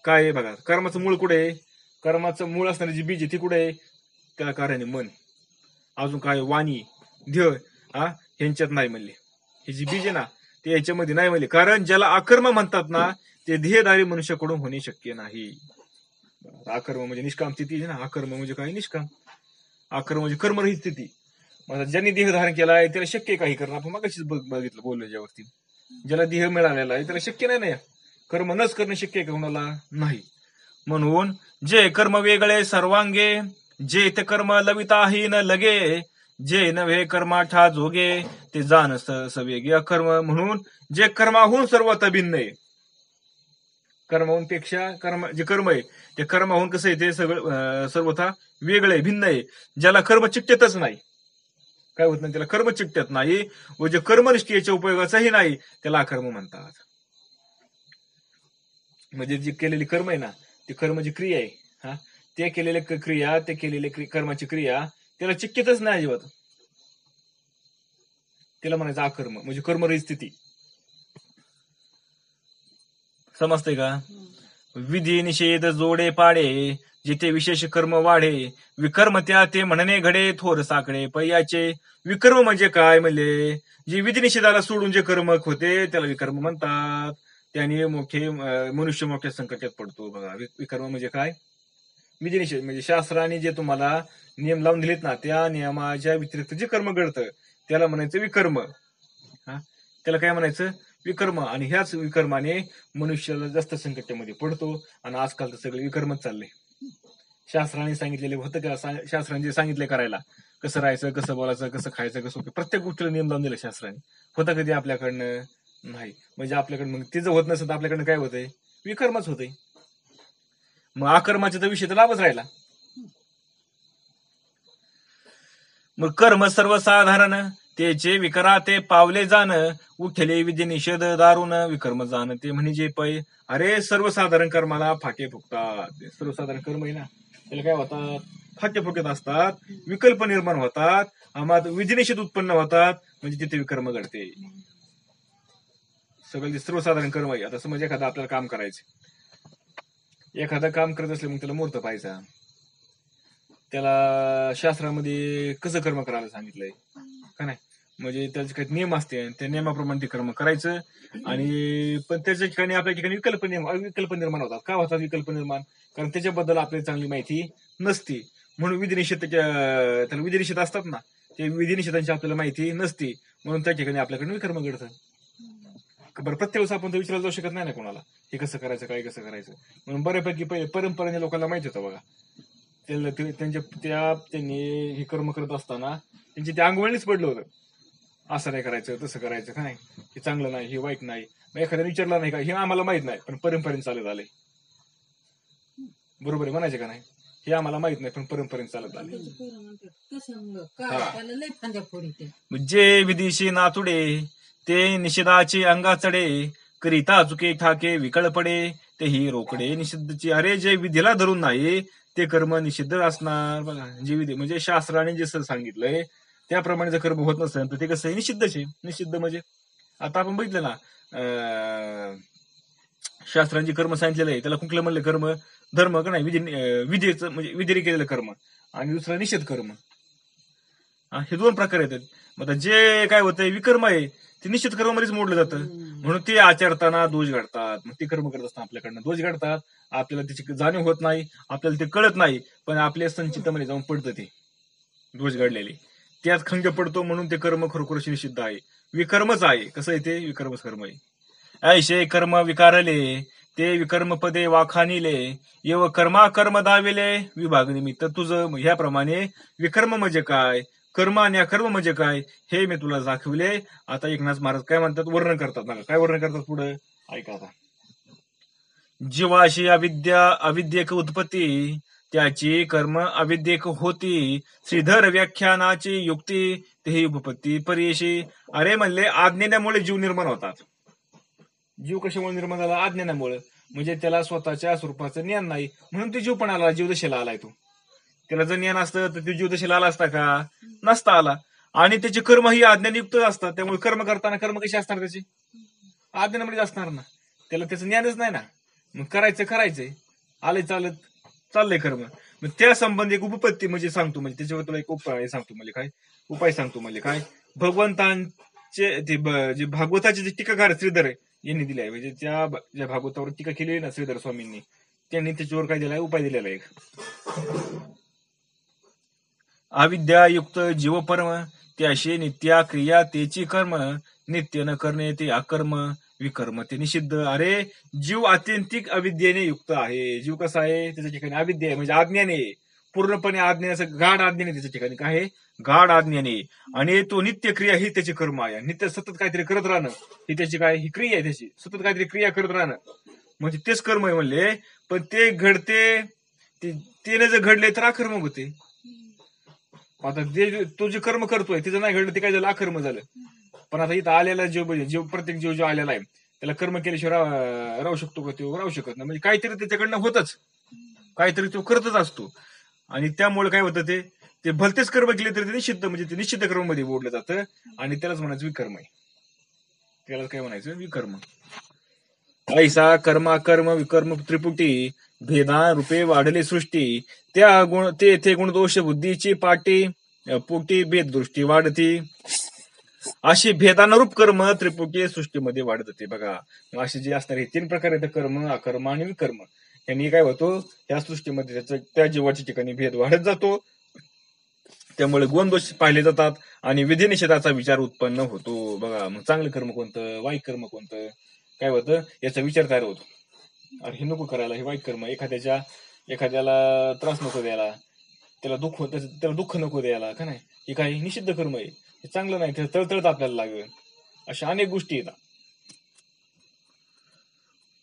काय आहे बघा, कर्माचं मूळ कुठे आहे, कर्माचं मूळ असणारी जी बीज ती कुठे आहे, त्या कार्याने मन. अजून काय वाणी ध्येय ह्यांच्यात नाही म्हणले. हे जी बीज आहे ना ते याच्यामध्ये नाही म्हणले, कारण ज्याला अकर्म म्हणतात ना ते ध्येयधारी मनुष्याकडून होणे शक्य नाही. अकर्म म्हणजे निष्काम स्थिती आहे ना, अकर्म म्हणजे काय निष्काम, अकर्म म्हणजे कर्मरहित स्थिती. मग ज्यांनी देह धारण केला आहे त्याला शक्य काही करणं, आपण मगाशीच बघितलं बोललो याच्यावरती. ज्याला देह मिळालेला आहे त्याला शक्य नाही ना कर्म नच करणं शक्य आहे का कोणाला नाही. म्हणून जे कर्म वेगळे सर्वांगे, जे ते कर्म लविताही न लगे, जे नव्हे कर्माठा जोगे, ते जाण सवेगे अकर्म. म्हणून जे कर्माहून सर्वात भिन्न आहे, कर्माहून पेक्षा कर्म जे कर्म आहे ते कर्माहून कसं आहे ते सगळं सर्वथा वेगळं आहे, भिन्न आहे. ज्याला कर्म चिकटतच नाही, काय होत नाही त्याला कर्म चिकटत नाही, व जे कर्मनिष्ठेच्या उपयोगाचाही नाही त्याला अकर्म म्हणतात. म्हणजे जी केलेली कर्म आहे ना ती कर्म जी क्रिया आहे ते केलेले क्रिया, ते केलेले कर्माची क्रिया त्याला चिकटतच नाही अजिबात, त्याला म्हणायचं अकर्म म्हणजे कर्मरहित स्थिती. समजतंय का? विधी निषेध जोडे पाडे, जिथे विशेष कर्म वाढे, विकर्म त्या ते म्हणणे घडे थोर साकडे पैयाचे. विकर्म म्हणजे काय म्हणले, जे विधी निषेधाला सोडून जे कर्म होते त्याला विकर्म म्हणतात. त्याने मनुष्य मोठ्या संकटात पडतो. बघा विकर्म म्हणजे काय, विधी निषेध म्हणजे शास्त्राने जे तुम्हाला नियम लावून दिलेत ना त्या नियमाच्या व्यतिरिक्त जे कर्म घडतं त्याला म्हणायचं विकर्म. त्याला काय म्हणायचं विकर्म. आणि ह्याच विकर्माने मनुष्याला जास्त संकटामध्ये पडतो. आणि आजकाल तर सगळे विकर्मच चालले. शास्त्राने सांगितलेले होतं का, शास्त्राने जे सांगितले करायला, कसं राहायचं, कसं बोलायचं, कसं खायचं, कसं प्रत्येक गोष्टीला नियम लावून दिला शास्त्राने, होतं कधी आपल्याकडनं नाही. म्हणजे आपल्याकडनं मग ते जर होत नसेल तर आपल्याकडनं काय होतंय, विकर्मच होतंय. मग अकर्माचा तर विषय तर लाभच राहिला. मग कर्म सर्वसाधारण त्याचे विकरा ते पावले जाण, उठले विधी निषेध दारुण विकर्म जाण ते म्हणजे पै. अरे सर्वसाधारण कर्माला फाटे फुकतात. सर्वसाधारण कर्म आहे ना त्याला काय होतात, फाटे फुकत असतात, विकल्प निर्माण होतात, आम्हाला विधी निषेध उत्पन्न होतात, म्हणजे तिथे विकर्म घडते. सगळं सर्वसाधारण कर्म आहे. आता समज एखादं आपल्याला काम करायचं, एखादं काम करत असले मग त्याला मुहूर्त पाहायचा, त्याला शास्त्रामध्ये कसं कर्म करायला सांगितलंय का नाही, म्हणजे त्याचे काही नियम असते, त्या नियमाप्रमाणे ते कर्म करायचं. आणि पण त्याच्या ठिकाणी आपल्या ठिकाणी विकल्प निर्माण होतात. का होतात विकल्प निर्माण, कारण त्याच्याबद्दल आपल्याला चांगली माहिती नसते. म्हणून विधी निषेध त्याला विधी निषेध असतात ना, ते विधी निषेधांची आपल्याला माहिती नसते, म्हणून त्या ठिकाणी आपल्याकडे विकर्म घडतं. बरं प्रत्येक वेळेस आपण तर विचारायला जाऊ शकत नाही ना कोणाला, हे कसं करायचं काय कसं करायचं. म्हणून बऱ्यापैकी पहिले परंपरेने लोकांना माहिती होतं. बघा त्यांनी हे कर्म करत असताना त्यांची त्या अंगवळणीच पडलं होतं, असं नाही करायचं तसं करायचं का नाही, हे चांगलं नाही हे वाईट नाही. मग एखाद्याने विचारलं नाही का, हे आम्हाला माहित नाही पण परंपरेने चालत आलंय. बरोबर आहे म्हणायचे का नाही, हे आम्हाला माहित नाही पण परंपरेने चालत आले. जे विधीशी नातुडे ते निषेधाचे अंगा चढे, करिता चुके ठाके विकळ पडे तेही रोकडे निषिद्धची. अरे जे विधीला धरून नाही ते कर्म निषिद्ध असणार. बघा जे विधी म्हणजे शास्त्राने जे सांगितलंय त्याप्रमाणे जर कर्म होत नसेल तर ते कसं आहे, निषिद्धच आहे. निषिद्ध म्हणजे आता आपण बघितलं ना, शास्त्रांची कर्म सांगितलेलं आहे त्याला कुठलं म्हणलं कर्म, धर्म का नाही, विधीचं म्हणजे विधीने केलेलं कर्म आणि दुसरं निषेध कर्म, हे दोन प्रकार येतात. मग जे काय होतंय विकर्म आहे ते निश्चित कर्मामध्येच मोडलं जातं, म्हणून ते आचरताना दोष घडतात. मग ते कर्म करत असताना आपल्याकडनं दोष घडतात, आपल्याला त्याची जाणीव होत नाही, आपल्याला ते कळत नाही, पण आपल्या संचितामध्ये जाऊन पडतं ते दोष घडलेले, त्यात खंग पडतो. म्हणून ते कर्म खरोखरच निषिद्ध आहे, विकर्मच आहे. कसं आहे ते विकर्मच कर्म आहे. ऐशे कर्म विकारले ते विकर्म पदे वाखानिले, येव कर्मा कर्म दाविले विभाग निमित्त तुझं. ह्याप्रमाणे विकर्म म्हणजे काय, कर्म आणि अकर्म म्हणजे काय हे मी तुला दाखवले. आता एकनाथ महाराज काय म्हणतात, वर्णन करतात ना, काय वर्णन करतात पुढे ऐका आता. जीवाशी अविद्येक उत्पत्ती, त्याची कर्म अविद्येक होती, श्रीधर व्याख्यानाची युक्ती तेही उपपत्ती परेशी. अरे म्हणले अज्ञानामुळे जीव निर्माण होतात. जीव कशामुळे निर्माण झाला, अज्ञानामुळे. म्हणजे त्याला स्वतःच्या स्वरूपाचं ज्ञान नाही म्हणून तो जीव पण आला, जीवदशेला आलाय तो. त्याला जर ज्ञान असतं तर तो जीवदशेला आला असता का, नसता आला. आणि त्याचे कर्म ही अज्ञानयुक्त असतात, त्यामुळे कर्म करताना कर्म कसे असणार त्याचे, अज्ञानामध्ये असणार ना. त्याला त्याचं ज्ञानच नाही ना, मग करायचंय आले चालत चाललंय कर्म. मग त्या संबंधी एक उपपत्ती म्हणजे सांगतो, म्हणजे त्याच्यावर तुला एक उपाय सांगतो, म्हणजे काय उपाय सांगतो, म्हणजे काय भगवंतांचे जे भागवताचे जे टीकाकार श्रीधर यांनी दिले आहे, म्हणजे ज्या भागवतावर टीका केली आहे ना श्रीधर स्वामींनी, त्यांनी त्याच्यावर काय दिलाय, उपाय दिलेला आहे. अविद्यायुक्त जीव परम त्याशी नित्या क्रिया तेची कर्म नित्य न करणे ते अकर्म विकर्म ते निषिद्ध. अरे जीव आत्यंतिक अविद्येने युक्त आहे. जीव कसा आहे, त्याच्या ठिकाणी अविद्या आहे, म्हणजे आज्ञाने, पूर्णपणे आज्ञाने, गाढ आज्ञाने त्याच्या ठिकाणी काय आहे, गाढ आज्ञाने. आणि तो नित्य क्रिया ही त्याची कर्म आहे. नित्य सतत काहीतरी करत राहणं ही त्याची काय, ही क्रिया आहे त्याची, सतत काहीतरी क्रिया करत राहणं म्हणजे तेच कर्म आहे म्हणले. पण ते घडते, त्याने जर घडले तर अकर्म होते. आता तो जे कर्म करतोय तिचं नाही घडलं, ते काय झालं, अकर्म झालं. पण आता इथं आलेला जीव प्रत्येक जीव जो आलेला आहे त्याला कर्म केल्याशिवाय राहू शकतो का, तो राहू शकत नाही. म्हणजे काहीतरी त्याच्याकडनं होतच, काहीतरी तो करतच असतो. आणि त्यामुळे काय होतं, ते भलतेच कर्म केले तरी ते निषिद्ध, म्हणजे ते निषिद्ध कर्म मध्ये ओढलं जातं. आणि त्यालाच म्हणायचं विकर्म आहे. त्याला काय म्हणायचं, विकर्म. ऐसा कर्म विकर्म त्रिपुटी भेदा रूपे वाढले सृष्टी त्या गुण ते गुणदोष बुद्धीची पाटी पोटी भेद दृष्टी वाढती. अशी भेदानुरूप कर्म त्रिपुटी सृष्टीमध्ये वाढत होते. बघा असे जे असणारे 3 प्रकार आहेत, कर्म, अकर्म आणि विकर्म, यांनी काय होतो, त्या सृष्टीमध्ये त्या जीवाच्या ठिकाणी भेद वाढत जातो. त्यामुळे गुणदोष पाहिले जातात आणि विधी निषेधाचा विचार उत्पन्न होतो. बघा मग चांगलं कर्म कोणतं, वाईट कर्म कोणतं, काय होतं, याचा विचार तयार होतो. अरे हे नको करायला, हे वाईट कर्म, एखाद्याला त्रास नको द्यायला, त्याला दुःख नको द्यायला, का नाही, हे काही निषिद्ध कर्म आहे, हे चांगलं नाही, ते तळतळत आपल्याला लागेल. अशा अनेक गोष्टी येतात.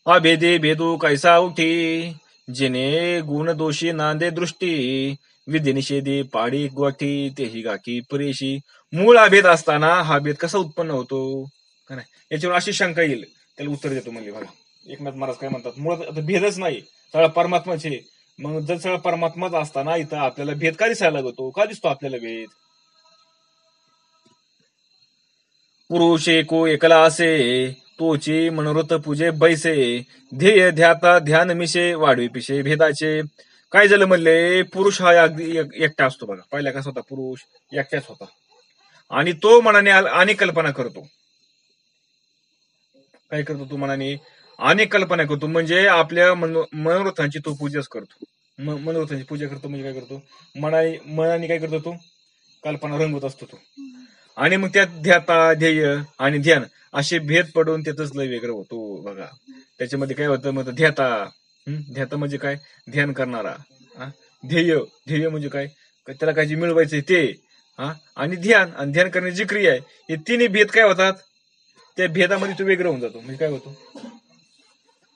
अभेदे भेदू कैसा उठी जिने गुण दोषी नांदे दृष्टी विधी निषेधी पाडी गोठी तेही गाकी पुरेशी. मूळ अभेद असताना हा भेद कसा उत्पन्न होतो, का नाही, याच्यावर अशी शंका येईल. त्याला उत्तर देतो म्हणजे बघा, एकनाथ महाराज काय म्हणतात, मुळात आता भेदच नाही, सगळा परमात्माचे. मग जर सगळा परमात्माच असताना इथं आपल्याला भेद का दिसायला लागतो, का दिसतो आपल्याला भेद. पुरुष एको एकला असे तोची मनोरथ पूजे बैसे ध्येय ध्याता ध्यान मिशे वाढवी पिशे भेदाचे. काय झालं म्हणले, पुरुष हा अगदी एकटा असतो. बघा पहिला कसा होता, पुरुष एकटाच होता आणि तो मनाने अनेक कल्पना करतो. काय करतो तो, मनाने अनेक कल्पना करतो, म्हणजे आपल्या मनोरथांची तो पूजाच करतो. मनोरथांची पूजा करतो म्हणजे काय करतो, मनाने काय करतो, तो कल्पना रंगवत असतो तो. आणि मग त्यात ध्याता ध्येय आणि ध्यान असे भेद पडून त्यातच लय वेगळं होतो. बघा त्याच्यामध्ये काय होतं, मग ध्याता म्हणजे काय, ध्यान करणारा. ध्येय म्हणजे काय, त्याला काय जे मिळवायचंय ते. आणि ध्यान करण्याची जी क्रिया आहे, हे तिन्ही भेद काय होतात, त्या भेदामध्ये तो वेगळं होऊन जातो. म्हणजे काय होतो,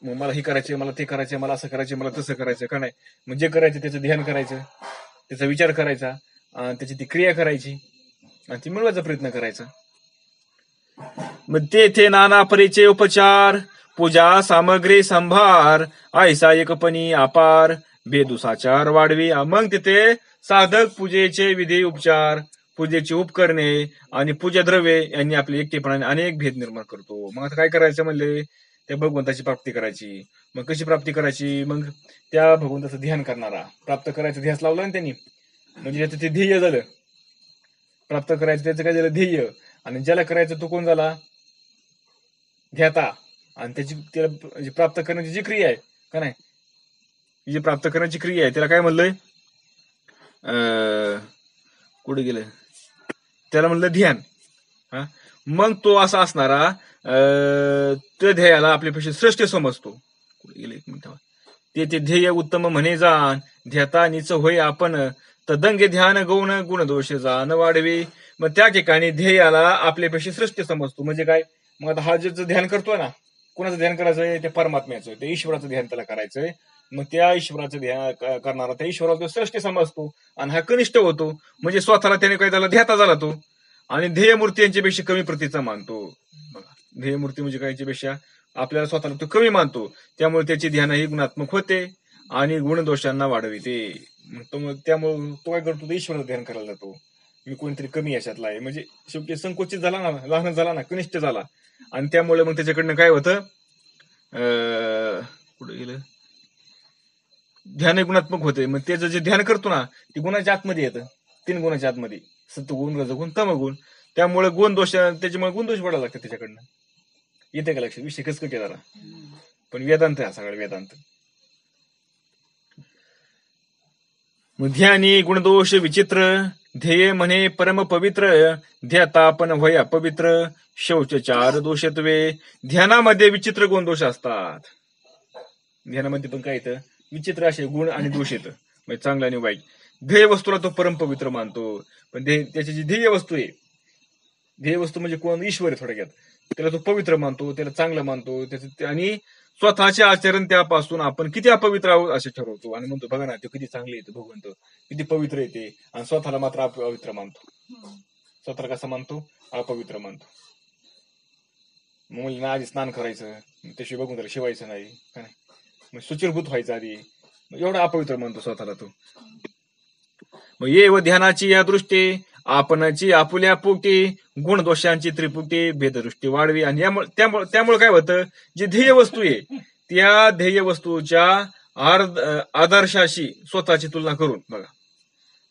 मग मला हे करायचंय, मला ते करायचंय, मला असं करायचंय, मला तसं करायचं, का नाही, मग जे करायचं त्याचं ध्यान करायचं, त्याचा विचार करायचा, त्याची ती क्रिया करायची आणि ती मिळवायचा प्रयत्न करायचा. मग तेथे नाना परीचे उपचार पूजा सामग्री संभार ऐसा एकपणी अपार भेदुसाचार वाढवी. मग तिथे साधक पूजेचे विधी उपचार, पूजेची उपकरणे आणि पूजा द्रव्ये यांनी आपले एकटेपणाने अनेक भेद निर्माण करतो. मग आता काय करायचं म्हणले, त्या भगवंताची प्राप्ती करायची. मग कशी प्राप्ती करायची, मग त्या भगवंताचं ध्यान करणारा प्राप्त करायचं ध्यास लावला ना त्यांनी, म्हणजे त्याचं ते ध्येय झालं प्राप्त करायचं, त्याचं काय झालं ध्येय. आणि ज्याला करायचं तो कोण झाला, ध्याता. आणि त्याला प्राप्त करण्याची जी क्रिया आहे, का नाही, जी प्राप्त करण्याची क्रिया आहे त्याला काय म्हणलंय, कुठे गेलं, त्याला म्हणलं ध्यान. मग तो असा असणारा त्या ध्येयाला आपल्यापेक्षा श्रेष्ठ समजतो. कुठे गेलं, एक मिनिट, ते ध्येय उत्तम म्हणे जाण ध्याता निच होय आपण तदंगे ध्यान गौण गुणदोष जाण वाढवे. मग त्या ठिकाणी ध्येयाला आपल्यापेक्षा श्रेष्ठ समजतो. म्हणजे काय, मग आता हा ज्याचं ध्यान करतोय ना, कोणाचं ध्यान करायचंय, त्या परमात्म्याचं, त्या ईश्वराचं ध्यान त्याला करायचंय. मग त्या ईश्वराचं ध्यान करणारा त्या ईश्वराचा श्रेष्ठ समजतो आणि हा कनिष्ठ होतो. म्हणजे स्वतःला त्याने काय त्याला ध्याता झाला तो. आणि ध्येयमूर्ती यांच्यापेक्षा कमी प्रतीचा मानतो. बघा ध्येयमूर्ती म्हणजे काय, याच्यापेक्षा आपल्याला स्वतःला तो कमी मानतो. त्यामुळे त्याची ध्यान ही गुणात्मक होते आणि गुणदोषांना वाढविते. त्यामुळे तो काय करतो, ईश्वराचं ध्यान करायला जातो. मी कोणतरी कमी याच्यातला आहे, म्हणजे शेवटी संकोचित झाला ना, लहान झाला ना, कनिष्ठ झाला. आणि त्यामुळे मग त्याच्याकडनं काय होतं, कुठे गेलं, ध्यान गुणात्मक होते. मग त्याचं जे ध्यान करतो ना ते गुणाच्या आतमध्ये येतं, 3 गुणाच्या आतमध्ये, सत्वगुण, रजगुण, तमगुण. त्यामुळे गुण दोष, त्याच्यामुळे गुण दोष पडायला लागतात त्याच्याकडनं. येते का लक्षात? विषय कसं केला जरा, पण वेदांत हा सगळा वेदांत. मग ध्यानी गुणदोष विचित्र, ध्येय म्हणे परम पवित्र, ध्याता पण होय अपवित्र, शौच 4 दोषत्वे. ध्यानामध्ये विचित्र गुणदोष असतात. ध्यानामध्ये पण काय येतं? विचित्र असे गुण आणि दोष येतं, म्हणजे चांगलं आणि वाईट. ध्येय वस्तूला तो परम पवित्र मानतो, पण त्याची जी ध्येय वस्तू आहे, ध्येय वस्तू म्हणजे कोण? ईश्वर आहे थोडक्यात. त्याला तो पवित्र मानतो, त्याला चांगलं मानतो, आणि स्वतःचे आचरण त्यापासून आपण किती अपवित्र आहोत असे ठरवतो आणि म्हणतो बघा ना, तो किती चांगले येते भगवंत, किती पवित्र येते, आणि स्वतःला मात्र अपवित्र मानतो. स्वतःला कसं मानतो? अपवित्र मानतो. मुलींना आधी स्नान करायचं, त्याशिवाय बघून त्याला शिवायचं नाही, का नाही? मग सुचिरभूत व्हायचं आधी, एवढा अपवित्र मानतो स्वतःला तो. मग ये व ध्यानाची या दृष्टी, आपणाची आपुल्या पोटी, गुणदोषांची त्रिपुटी, भेददृष्टी वाढवी. आणि त्यामुळे काय होतं? जी ध्येय वस्तू आहे त्या ध्येय वस्तूच्या आदर्शाशी स्वतःची तुलना करून, बघा,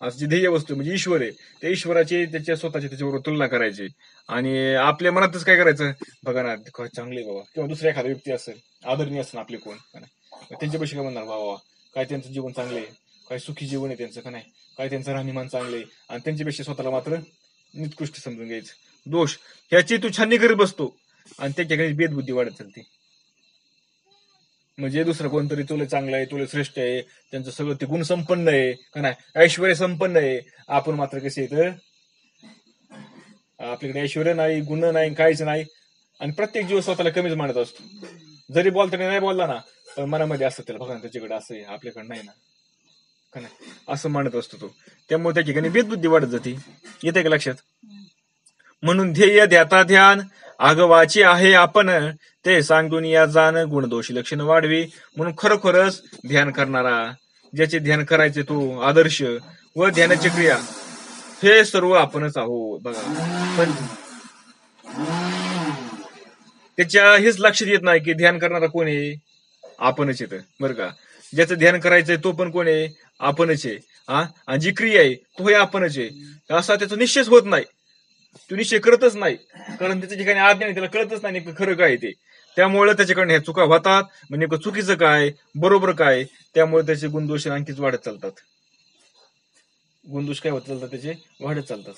आज जी ध्येय वस्तू म्हणजे ईश्वर आहे, त्या ईश्वराची त्याच्या स्वतःची त्याच्याबरोबर तुलना करायची, आणि आपल्या मनातच काय करायचं? बघा ना, चांगले बाबा, किंवा दुसऱ्या एखादा व्यक्ती असेल, आदरणीय असेल आपले कोण, त्यांच्यापेक्षा काय म्हणणार? बाबा काय त्यांचं जीवन चांगले आहे, काय सुखी जीवन आहे त्यांचं, का नाही, काय त्यांचं राहणीमान चांगले, आणि त्यांच्यापेक्षा स्वतःला मात्र निकृष्ट समजून घ्यायचं. दोष ह्याची तू छाननी करीत बसतो, आणि त्याच्या काही भेदबुद्धी वाढत चालते. म्हणजे दुसरं कोणतरी तुला चांगलं आहे, तुला श्रेष्ठ आहे, त्यांचं सगळं ते गुण संपन्न आहे, का नाही, ऐश्वर्य संपन्न आहे. आपण मात्र कसे येतं? आपल्याकडे ऐश्वर्य नाही, गुण नाही, काहीच नाही, आणि प्रत्येक जीव स्वतःला कमीच मानत असतो. जरी बोलताना नाही बोलला ना, पण मनामध्ये असतं त्याला, बघा त्याच्याकडे असं आहे, आपल्याकडे नाही ना, का नाही, असं मानत असतो तो. त्यामुळे त्या ठिकाणी भेदबुद्धी वाढत जाते. येते का लक्षात? म्हणून ध्येय ध्याता ध्यान, आगवाची आहे आपण, ते सांगून या जाण, गुणदोषी लक्षण वाढवी. म्हणून खरोखरच ध्यान करणारा, ज्याचे ध्यान करायचे तो आदर्श व ध्यानाची क्रिया, हे सर्व आपणच आहोत. बघा, पण त्याच्या हेच लक्षात येत नाही की ध्यान करणारा कोण आहे? आपणच येतं, बरं का. ज्याचं ध्यान करायचंय तो पण कोण आहे? आपणच आहे. आणि जी क्रिया आहे तो हे आपणच आहे, असा त्याचा निश्चयच होत नाही. तो निश्चय करतच नाही, कारण त्याच्या ठिकाणी आज्ञा नाही, त्याला कळतच नाही नेमकं खरं काय ते. त्यामुळे त्याच्याकडनं ह्या चुका होतात. म्हणजे नेमकं चुकीचं काय, बरोबर काय, त्यामुळे त्याचे गुणदोष आणखीच वाढत चालतात. गुणदोष काय होत चालतात? त्याचे वाढत चालतात.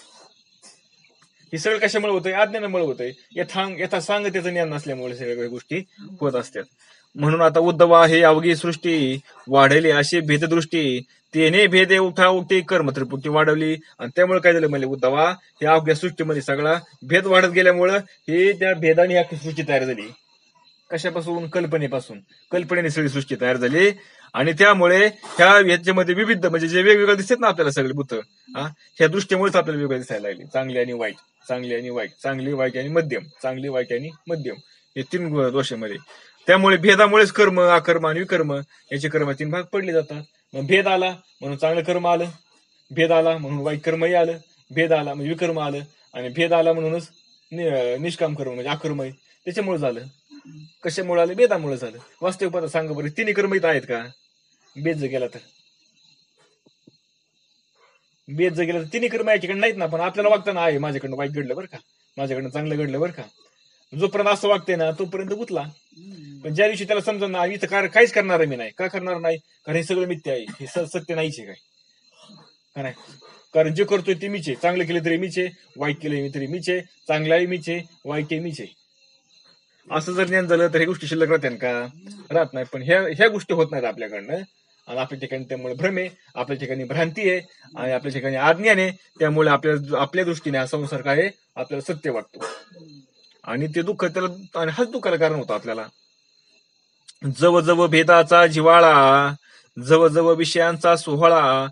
हे सगळं कशामुळे होतंय? अज्ञानामुळे होतंय. यथा सांग त्याचं ज्ञान नसल्यामुळे सगळ्या गोष्टी होत असतात. म्हणून आता उद्धवा हे अवघी सृष्टी, वाढली अशी भेददृष्टी, तेने भेदे उठा उठी कर्म त्रिपुटी वाढवली. आणि त्यामुळे काय झालं म्हणजे उद्धवा, या अवघ्या सृष्टीमध्ये सगळा भेद वाढत गेल्यामुळं हे त्या भेदाने ह्या सृष्टी तयार झाली. कशापासून? कल्पनेपासून. कल्पनेने सगळी सृष्टी तयार झाली, आणि त्यामुळे ह्याच्यामध्ये विविध, म्हणजे जे वेगवेगळे दिसतात ना आपल्याला सगळे भूत, ह्या दृष्टीमुळेच आपल्याला वेगळे दिसायला लागले. चांगले आणि वाईट, चांगले आणि वाईट, चांगली वाईट आणि मध्यम, चांगली वाईट आणि मध्यम, हे 3 दोषामध्ये. त्यामुळे भेदामुळेच कर्म, अकर्म आणि विकर्म याचे कर्म 3 भाग पडले जातात. मग भेद आला म्हणून चांगलं कर्म आलं, भेद आला म्हणून वाईट कर्मही आलं, भेद आला म्हणजे विकर्म आलं, आणि भेद आला म्हणूनच निष्काम कर्म म्हणजे अकर्म त्याच्यामुळे झालं. कशामुळे आलं? भेदामुळे झालं. वास्तविक पता सांगा बरं, 3 कर्म इथं आहेत का? भेद जर गेला तर, भेद जर गेला तर 3 कर्म याच्याकडे नाहीत ना. पण आपल्याला वागताना आहे माझ्याकडनं वाईट घडलं बरं का, माझ्याकडनं चांगलं घडलं बरं का. जोपर्यंत असं वागते ना तोपर्यंत गुतला. पण ज्या दिवशी त्याला समजा ना इथं काहीच करणार मी नाही, का करणार नाही? कारण हे सगळं मिथ्या आहे, हे सत्य नाहीच आहे काय, नाही. कारण जे करतोय ते मीच आहे. चांगलं केलं तरी मीच आहे, वाईट केलं तरी मीच आहे, चांगलाही मीच आहे, वाईट आहे मीच आहे. असं जर ज्ञान झालं तर हे गोष्टी शिल्लक राहतात का? राहत नाही. पण ह्या गोष्टी होत नाहीत आपल्याकडनं, आणि आपल्या ठिकाणी त्यामुळे भ्रम आहे, आपल्या ठिकाणी भ्रांती आहे, आणि आपल्या ठिकाणी अज्ञान आहे. त्यामुळे आपल्या दृष्टीने हा संसार काय आहे आपल्याला सत्य वाटतो, आणि ते दुःख त्याला, आणि हाच दुःखाला कारण होतं आपल्याला. जवळ भेदाचा जिवाळा, जवळ विषयांचा सोहळा,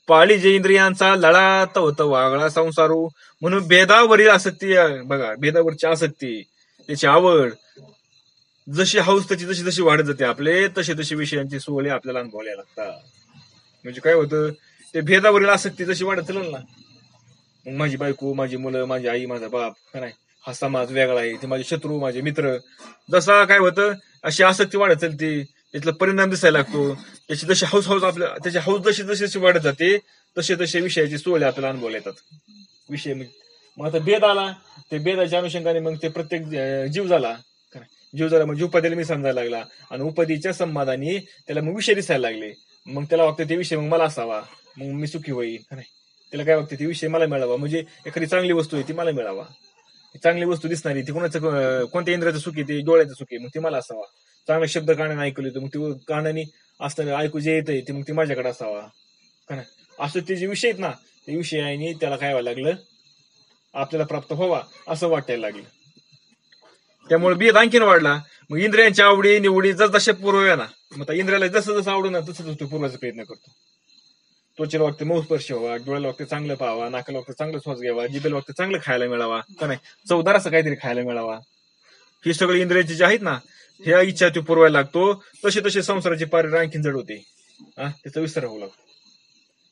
पाळी जे इंद्रियांचा लळा, तव वागळा संसारू. म्हणून भेदावरील आसक्ती, बघा, भेदावरची आसक्ती, त्याची आवड, जशी हौस त्याची जशी जशी वाढत जाते आपले, तसे विषयांचे सोहळे आपल्याला अनुभवायला लागतात. म्हणजे काय होतं? ते भेदावरील आसक्ती जशी वाढत चालेल ना, मग माझी बायको, माझी मुलं, माझी आई, माझा बाप, का नाही, हा समाज वेगळा आहे, ते माझे शत्रू, माझे मित्र, जसा काय होतं अशी आसक्ती वाढत चालते, त्यातला परिणाम दिसायला लागतो. त्याची जशी हौस आपल्या त्याची हौस जशी जशी वाढत जाते तसे तसे विषयाचे सोहळे आपल्याला अनुभवला येतात. विषय मग आता भेद आला, ते भेदाच्या अनुषंगाने मग ते प्रत्येक जीव झाला. जीव झाला म्हणजे उपाधीला मी समजायला लागला, आणि उपाधीच्या संवादाने त्याला मग विषय दिसायला लागले. मग त्याला वाटतं ते विषय मग मला असावा, मग मी सुखी होईल. त्याला काय वाटतं ते विषय मला मिळावा, म्हणजे एखादी चांगली वस्तू आहे ती मला मिळावा. चांगली वस्तू दिसणारी ती कोणत्या इंद्रियाचं सुख आहे, ते डोळ्याचं सुख आहे, मग ती मला असावा. चांगले शब्द कानाने ऐकले तर मग ते कानाने असताना ऐकू जे येतंय ते मग ते माझ्याकडे असावा. का नाही, असं ते जे विषय आहेत ना, ते विषयाने त्याला काय व्हायला लागलं, आपल्याला प्राप्त व्हावा असं वाटायला लागलं. त्यामुळे भेद आणखीन वाढला. मग इंद्रियांच्या आवडी निवडी जसजशा पूर्व ना, मग इंद्रियाला जसं जसं आवडू ना तसं तो पूर्वाचा प्रयत्न करतो. त्वचेला वाटतं मऊ स्पर्श व्हावा, डोळ्याला वाटतं चांगलं पाहावा, नाकाला वाटतं चांगलं श्वास घ्यावा, जिभेला वाटतं चांगलं खायला मिळावा, का नाही, चवदार असं काहीतरी खायला मिळावा. ही सगळी इंद्रियाची जे आहेत ना, ह्या इच्छा तो पुरवायला लागतो. तसे तसे संसाराची पारी आणखीन जड होते, त्याचा विस्तार होऊ लागतो.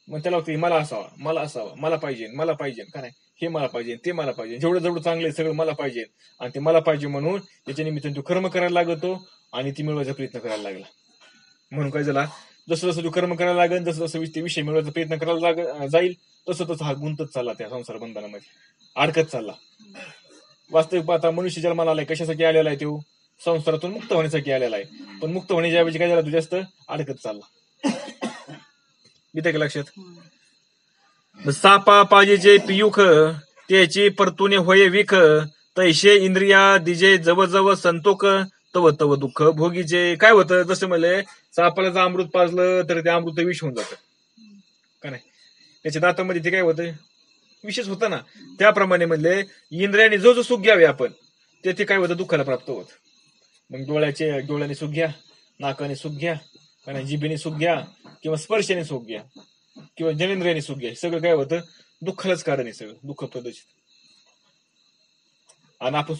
मग त्याला वाटतं मला असावा, मला असावा, मला पाहिजे, का नाही, हे मला पाहिजे, ते मला पाहिजे, जेवढं जेवढं चांगलं सगळं मला पाहिजे. आणि ते मला पाहिजे म्हणून त्याच्या निमित्ताने तो कर्म करायला लागतो आणि ती मिळवायचा प्रयत्न करायला लागला. म्हणून काय झाला, जसं जसं तो कर्म करायला लागेल, जसं जसं ते विषय मिळवायचा प्रयत्न करायला जाईल, तसं तसं हा गुंतत चालला त्या संसार बंधनामध्ये, अडकत चालला. वास्तविक पाहता मनुष्य जन्माला आलाय कशासाठी आलेला आहे, तो संसारातून मुक्त होण्यासाठी आलेला आहे. पण मुक्त होण्याच्या ऐवजी काय झाला, तू जास्त अडकत चालला. येते का लक्षात? सापा पाहिजे पियुख त्याची परतुने होय विख, तैशे इंद्रिया दिजे जव जव संतोक, तव तव दुःख भोगीचे. काय होतं, जसं म्हणले सापाला जर अमृत पाजलं तर ते अमृत विष होऊन जातं, का नाही, त्याच्या दातामध्ये ते काय होतं, विषच होतं ना. त्याप्रमाणे म्हणले इंद्रियाने जो जो सुख घ्यावे आपण ते काय होतं, दुःखाला प्राप्त होत. मग डोळ्याने सुख घ्या, नाकाने सुख घ्या, जिभेने सुख घ्या, किंवा स्पर्शाने सुख घ्या, किंवा जनेंद्रियाने सुख घ्या, सगळं काय होतं, दुःखालाच कारण आहे, सगळं दुःख प्रदर्शित. आणि आपण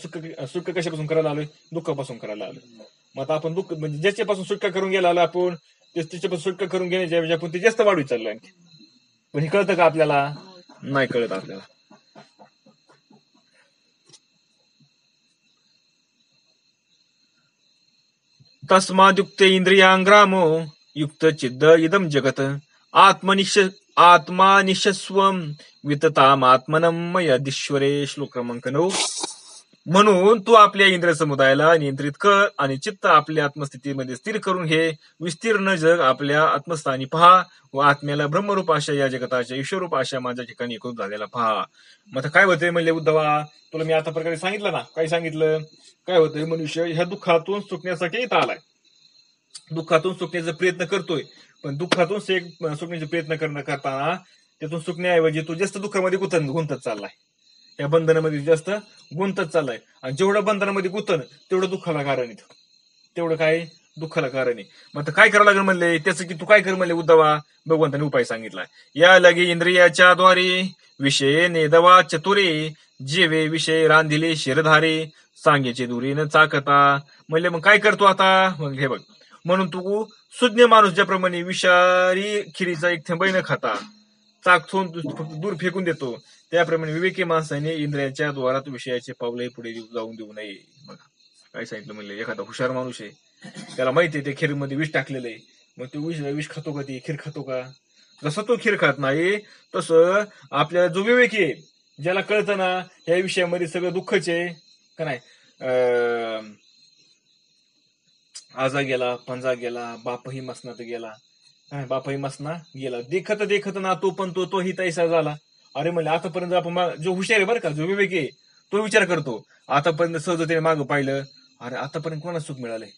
सुख कशापासून करायला आलोय, दुःखापासून करायला आलोय. मग आता आपण दुःख म्हणजे ज्याच्यापासून सुटका करून गेला आलो आपण, त्याच्यापासून सुटका करून घेण्याच्या ऐवजी आपण ते जास्त वाढवीत चाललोय आणखी. पण हे कळतं का आपल्याला? नाही कळत आपल्याला. तस्माद्युक्ते इंद्रियांग्रामो युक्त चिद्द इदम जगत आत्मानिशस्वम वितताम आत्मनम मयदीश्वरे. श्लोक क्रमांक 9. म्हणून तू आपल्या इंद्रिय समुदायाला नियंत्रित कर आणि चित्त आपल्या आत्मस्थितीमध्ये स्थिर करून हे विस्तीर्ण जग आपल्या आत्मस्थानी पहा, व आत्म्याला ब्रह्मरूप आशा या जगताच्या ईश्वरूप आशा माझ्या ठिकाणी एकूण झालेला पहा. मग आता काय होतंय म्हणले उद्धवा, तुला मी आता प्रकारे सांगितलं ना, काय सांगितलं, काय होतंय, मनुष्य ह्या दुःखातून सुटण्यासाठी इथं आलाय, दुःखातून सुटण्याचा प्रयत्न करतोय. पण दुःखातून सुटण्याचा प्रयत्न करताना त्यातून सुटण्याऐवजी तो जास्त दुःखामध्ये गुंतत चाललाय, त्या बंधनामध्ये जास्त गुंतत चाललाय. आणि जेवढं बंधनामध्ये गुंतन तेवढं दुःखाला कारण आहे, तेवढं काय दुःखाला कारण आहे. मग आता काय करावं लागेल म्हणले, त्याचं की तू काय कर म्हणले उद्धवा, भगवंताने उपाय सांगितलाय. या लगे इंद्रियाच्या द्वारे विषय नेदवा चतुरे, जेवे विषय रांधिले शिरधारे, सांगेचे दुरी न चाकता. म्हणले मग काय करतो आता, मग हे बघ, म्हणून तू सुज्ञ माणूस ज्याप्रमाणे विषारी खिरीचा एक थेंबही न खाता चाक फक्त दूर फेकून देतो, त्याप्रमाणे विवेकी माणसाने इंद्रियाच्या द्वारात विषयाचे पावले पुढे जाऊन देऊ नये. बघा काय सांगितलं म्हणले, एखादा हुशार माणूस आहे, त्याला माहिती आहे ते खीरमध्ये विष टाकलेलं आहे, मग तो विष खातो का, ती खीर खातो का? जसं तो खीर खात नाही तसं आपल्याला जो विवेकी आहे, ज्याला कळतं ना या विषयामध्ये सगळं दुःखच आहे, का नाही, आजा गेला, पंजा गेला, बापही मसनात गेला, बापही मसना गेला, देखत देखत ना तो पण तोही तैसा झाला. अरे म्हणले आतापर्यंत आपण जो हुशार आहे बरं का, जो विवेकी आहे तो विचार करतो, आतापर्यंत सहजतेने मागं पाहिलं, अरे आतापर्यंत कोणाला सुख मिळालंय,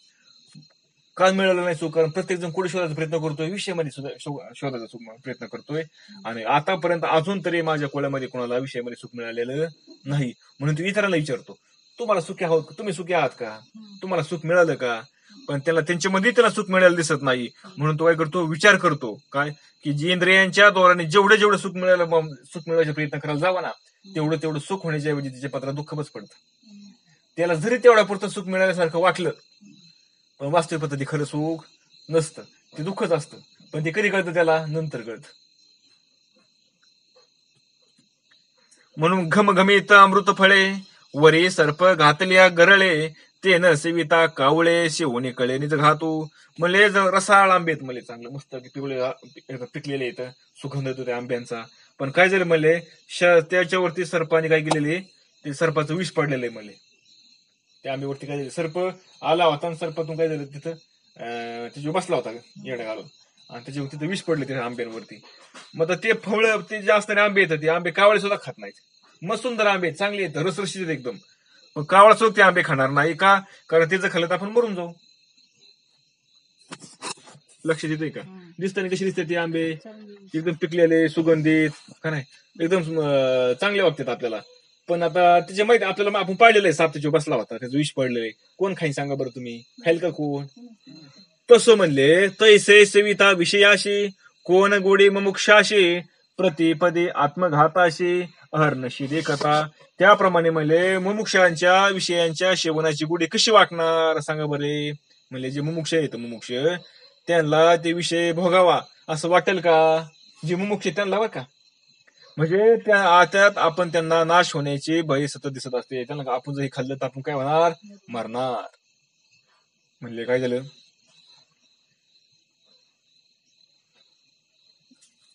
का मिळालं नाही सुख, कारण प्रत्येक जण कुठे शोधायचा प्रयत्न करतोय, विषयामध्ये सुद्धा शोधायचा प्रयत्न करतोय, आणि आतापर्यंत अजून तरी माझ्या कोल्यामध्ये कोणाला विषयामध्ये सुख मिळालेलं नाही. म्हणून तू इतरांना विचारतो, तुम्हाला सुखी आहोत, तुम्ही सुखी आहात का, तुम्हाला सुख मिळालं का? पण त्याला त्यांच्यामध्ये त्याला सुख मिळायला दिसत नाही, म्हणून तो काय करतो, विचार करतो काय, की जी इंद्रियांच्या द्वाराने जेवढं सुख मिळवायचा प्रयत्न करायला जावा ना, तेवढं सुख होण्याच्या ऐवजी त्याच्या पत्रात दुःख बस पडतं. त्याला जरी तेवढ्या पुरतं सुख मिळाल्यासारखं वाटलं, पण वास्तविक पद्धती खरं सुख नसतं, ते दुःखच असतं. पण ते कधी कळतं त्याला, नंतर कळतं. म्हणून घमघमीत अमृत फळे वरे सर्प घातल्या गरळे, ते न सेविता कावळे शिवणी कळे निज घातू म्हणले रसाळ आंबे आहेत म्हणले चांगलं मस्त पिवळे पिकलेले आहेत सुगंध येतो त्या आंब्यांचा. पण काय झालं म्हणले त्याच्यावरती सर्पाने काय केलेले ते सर्पाचं विष पडलेलं आहे म्हणले. त्या आंब्यावरती काय झालं सर्प आला होता आणि सर्पातून काय झालं तिथं त्याच्यावर बसला होता येडा घालून आणि त्याच्यावर तिथं विष पडले त्या आंब्यांवरती. मग ते फळ ते जे असणारे आंबे येतात ते आंबे कावळे सुद्धा खात नाहीत. मस्त सुंदर आंबे चांगले आहेत रसरशीत एकदम. पण कावळा सुद्धा ते आंबे खाणार नाही का कारण त्याचं खाल्लं तर आपण मरून जाऊ. लक्ष देतोय का दिसताना कशी दिसते ते आंबे एकदम पिकलेले सुगंधित का नाही एकदम चांगले वाटतात आपल्याला. पण आता त्याच्या माहिती आपल्याला आपण पाळलेलं आहे साप त्याच्यावर बसला होता त्याचं विष पडलेलं कोण खाईन सांगा बरं तुम्ही खाईल का कोण. तसं म्हणले तैसे सेविता विषयाशी कोण गोडी मुमुक्षाशी प्रतिपदी आत्मघाताशी अहर्नशी देखता. त्याप्रमाणे म्हणले मुमुक्षांच्या विषयांच्या सेवनाची गोडी कशी वाटणार सांगा बरे. म्हणले जे मुमुक्ष आहेत मुमुक्ष त्यांना ते विषय भोगावा असं वाटेल का. जे मुमुक्ष त्यांना बरं का म्हणजे त्यात आपण त्यांना नाश होण्याची भय सतत दिसत असते. त्यांना आपण जर हे खाल्लं तर आपण काय होणार मरणार. म्हणले काय झालं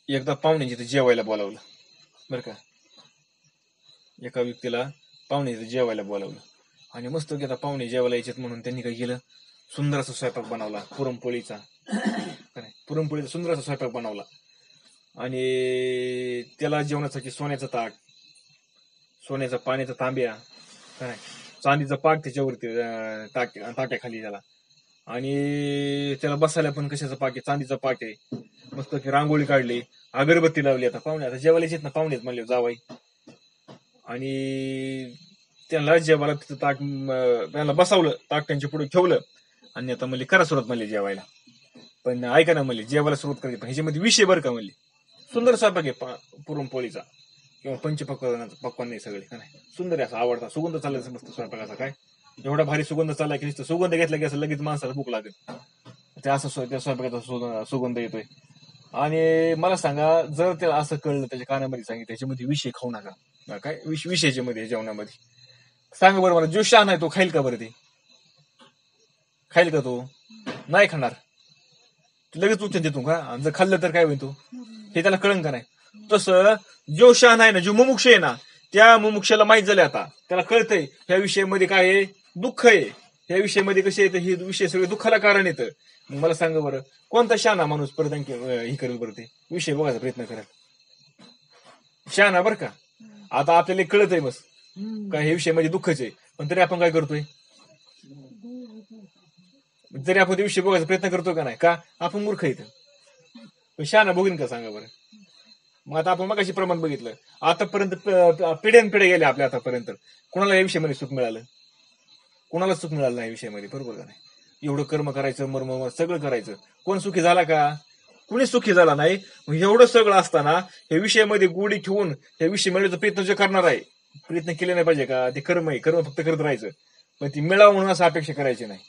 एकदा पाहुण्याची तिथे जेवायला बोलावलं बरं का. एका व्यक्तीला पाहुणे जेवायला बोलावलं आणि मस्त की आता पाहुणे जेवायला यायचेत म्हणून त्यांनी काय केलं सुंदर असा स्वयंपाक बनवला पुरणपोळीचा पुरणपोळीचा सुंदर असा स्वयंपाक बनवला आणि त्याला जेवणासाठी सोन्याचं ताट सोन्याचा पाण्याचा तांब्या काय चांदीचा पाक त्याच्यावरती ताट्याखाली त्याला आणि त्याला बसायला पण कशाचा पाक आहे चांदीचा पाक आहे. मस्त की रांगोळी काढली अगरबत्ती लावली. आता पाहुणे आता जेवायला येत ना पाहुणेच म्हणले जावाई आणि त्यांना जेवायला तिथं ताट त्यांना बसावलं ताट त्यांच्या पुढे ठेवलं आणि आता म्हणले करा सुरुवात म्हणले जेवायला. पण ऐका ना म्हणले जेवायला सुरुवात करायची पण ह्याच्यामध्ये विषय बरं का म्हणले सुंदर स्वयंपाक आहे पुरणपोळीचा किंवा पंचपक्वान नाही सगळे का नाही सुंदर आहे असा आवडता सुगंध चाललाय मस्त स्वयंपाकाचा काय एवढा भारी सुगंध चाललाय की नुसतं सुगंध घेतला की असं लगेच माणसाला भूक लागेल. ते असं त्या स्वयंपाकाचा सुगंध येतोय. आणि मला सांगा जर त्याला असं कळलं त्याच्या कानामध्ये सांगितलं त्याच्यामध्ये विषय खाऊ नका काय विषयाच्या मध्ये जेवणामध्ये सांगा बरं मला जो शहाणा आहे तो खाईल का बरं ते खाईल का तो नाही खाणार लगेच उचल देतो का जर खाल्लं तर काय होईल तो हे त्याला कळण का नाही. तसं जो शहाणा आहे ना जो मुमुक्ष आहे ना त्या मुमुक्षाला माहित झाले आता त्याला कळतंय ह्या विषयामध्ये काय आहे दुःख आहे ह्या विषयामध्ये कसे येतं हे विषय सगळे दुःखाला कारण येतं. मला सांगा बरं कोणता शहाणा माणूस परत हे करेल बरं ते विषय बघायचा प्रयत्न करेल शहाणा बरं का. आता आपल्याला कळत आहे बस काय हे विषय म्हणजे दुःखच आहे पण तरी आपण काय करतोय जरी आपण ते विषय बघायचा प्रयत्न करतो का नाही का आपण मूर्ख येतं पण शहाणा बघीन का सांगा बरं. मग आता आपण मगाशी प्रमाण बघितलं आतापर्यंत पिढ्यानपिढ्या गेल्या आपल्या आतापर्यंत कोणाला या विषयामध्ये सुख मिळालं कोणाला सुख मिळालं नाही या विषयामध्ये बरोबर का नाही. एवढं कर्म करायचं मर्म सगळं करायचं कोण सुखी झाला का कुणी सुखी झाला नाही. मग एवढं सगळं असताना या विषयामध्ये गोडी ठेवून या विषय मिळण्याचा प्रयत्न जे करणार आहे प्रयत्न केले नाही पाहिजे का ते कर्म आहे कर्म फक्त करत राहायचं पण ती मिळावं म्हणून असं अपेक्षा करायची नाही.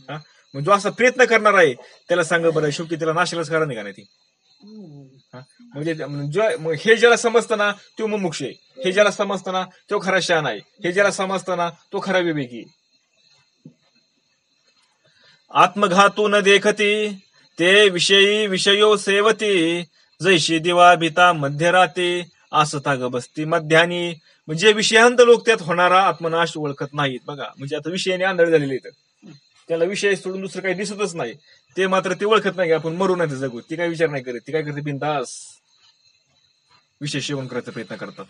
हा मग जो असा प्रयत्न करणार आहे त्याला सांगा बरं शेवटी त्याला नाशालाच कारण नाही का नाही ती म्हणजे हे ज्याला समजतं ना तो मुमुक्ष आहे हे ज्याला समजतं ना तो खरा शहाणा आहे हे ज्याला समजतं ना तो खरा विवेकी. आत्मघातू न देखती ते विषयी विषयो सेवती जैशी दिवा भीता मध्यराती आसता ग बसती मध्यानी. म्हणजे विषयांत लोक त्यात होणारा आत्मनाश ओळखत नाहीत बघा. म्हणजे आता विषयाने आंधळ झालेले आहेत त्याला विषय सोडून दुसरं काही दिसतच नाही ते मात्र ते ओळखत नाही आपण मरू नाही जगू ती काय विचार नाही करत ती काय करते बिनधास्त विषय सेवन करायचा प्रयत्न करतात.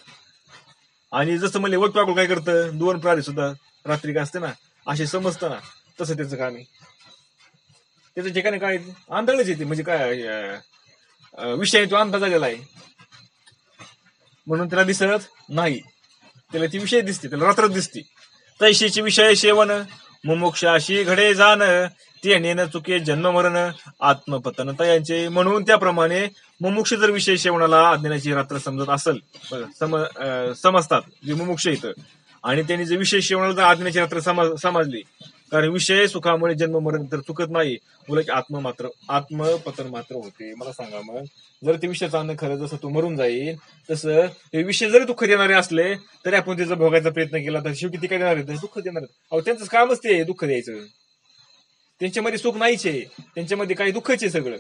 आणि जसं म्हणजे वटवाकूळ काय करतं दोन प्राणी सुद्धा रात्री काय असते ना असे समजतं ना तसं त्याचं काम आहे. त्याच्या ठिकाणी काय आंधळच येते म्हणजे काय विषय तो अंदाज झालेला आहे म्हणून त्याला दिसत नाही त्याला ती विषय दिसते त्याला रात्र दिसते. तैशीची विषय सेवन मुमुक्षाशी घडे जाण ते नेन चुके जन्म मरण आत्मपतन तयांचे. म्हणून त्याप्रमाणे मुमुक्ष जर विषय सेवनाला अज्ञानाची रात्र समजत असेल समजतात जे मुमुक्ष येतं आणि त्यांनी जे विषय सेवनाला जर अज्ञानाची रात्र समजली कारण विषय सुखामुळे जन्म मरण तर चुकत नाही, उलट आत्मपतन मात्र होते. मला सांगा मग, जर ते विषय चांगलं खरं जसं तो मरून जाईल, तसं हे विषय जरी दुःख देणारे असले तरी आपण त्याचा भोगायचा प्रयत्न केला तर शेवटी ते काय देणार आहेत? दुःख देणार आहेत. अहो त्यांचं कामच ते दुःख द्यायचं. त्यांच्यामध्ये सुख नाहीच आहे, त्यांच्यामध्ये काही दुःखच आहे सगळं.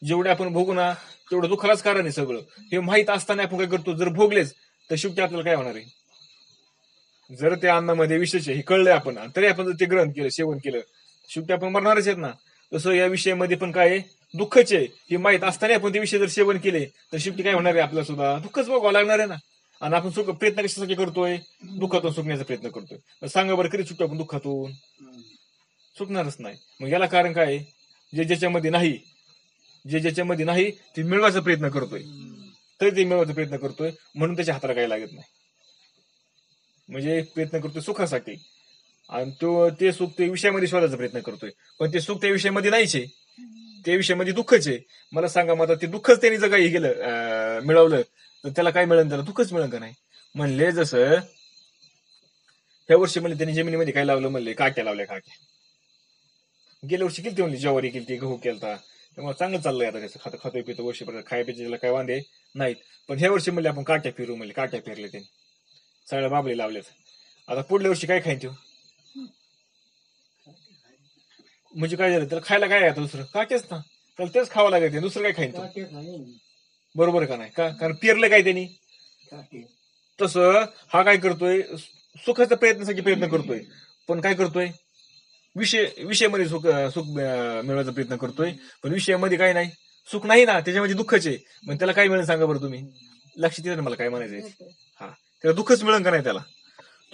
जेवढे आपण भोगू ना तेवढं दुःखालाच कारण आहे सगळं. हे माहित असताना आपण काय करतो, जर भोगलेच तर शेवटी आपल्याला काय होणार आहे? जर त्या अन्नामध्ये विषयच हे कळलंय आपण, तरी आपण जर ते ग्रहण केलं, सेवन केलं, शेवटी आपण मरणारच आहेत ना. तसं या विषयामध्ये पण काय आहे? दुःखच आहे. हे माहित असताना आपण ते विषय जर सेवन केले तर शेवटी काय होणार आहे? आपल्याला सुद्धा दुःखच भोगावं लागणार आहे ना. आणि आपण सुख प्रयत्न कशासाठी करतोय? दुःखातून सुटण्याचा प्रयत्न करतोय. सांगा बरं, कधी सुटतो आपण दुःखातून? सुटणारच नाही. मग याला कारण काय आहे? जे ज्याच्यामध्ये नाही ते मिळवायचा प्रयत्न करतोय, तरी ते मिळवायचा प्रयत्न करतोय म्हणून त्याच्या हाताला काही लागत नाही. म्हणजे प्रयत्न करतोय सुखासाठी, आणि तो ते सुख ते विषयामध्ये शोधायचा प्रयत्न करतोय, पण ते सुख त्या विषयामध्ये नाहीच आहे, त्या विषयामध्ये दुःखच आहे. मला सांगा, मग ते दुःखच त्यांनी जर काही केलं मिळवलं तर त्याला काय मिळेल? त्याला दुःखच मिळेल का नाही? म्हणले जसं ह्या वर्षी म्हणले त्यांनी जमिनीमध्ये काय लावलं? म्हणले काट्या लावल्या. काट्या गेल्या वर्षी केली म्हणली, ज्वारी केली, गहू केलता, त्यामुळे चांगलं चाललंय आता त्याचं. खातोय पितो वर्षभर, खाय पिच्याला काय वांदे नाहीत. पण ह्या वर्षी म्हणले आपण काट्या फिरू, म्हणले काट्या फिरले त्यांनी, सगळ्या बाबले लावल्यात. आता पुढल्या वर्षी काय खाईन तो? म्हणजे काय झालं? त्याला खायला काय आता दुसरं? काटेच ना, त्याला तेच खावं लागेल. दुसरं काय खाईन तो? बरोबर का नाही? का? कारण पेरलं काय त्यांनी. तसं हा काय करतोय? सुखाच्या प्रयत्न करतोय, पण काय करतोय? विषयामध्ये सुख सुख मिळवायचा प्रयत्न करतोय, पण विषयामध्ये काय नाही, सुख नाही ना, त्याच्यामध्ये दुःखच आहे. मग त्याला काय मिळेल सांगा बरं तुम्ही? लक्षात येतं ना मला काय म्हणायचंय? हा, त्याला दुःखच मिळेल का नाही त्याला?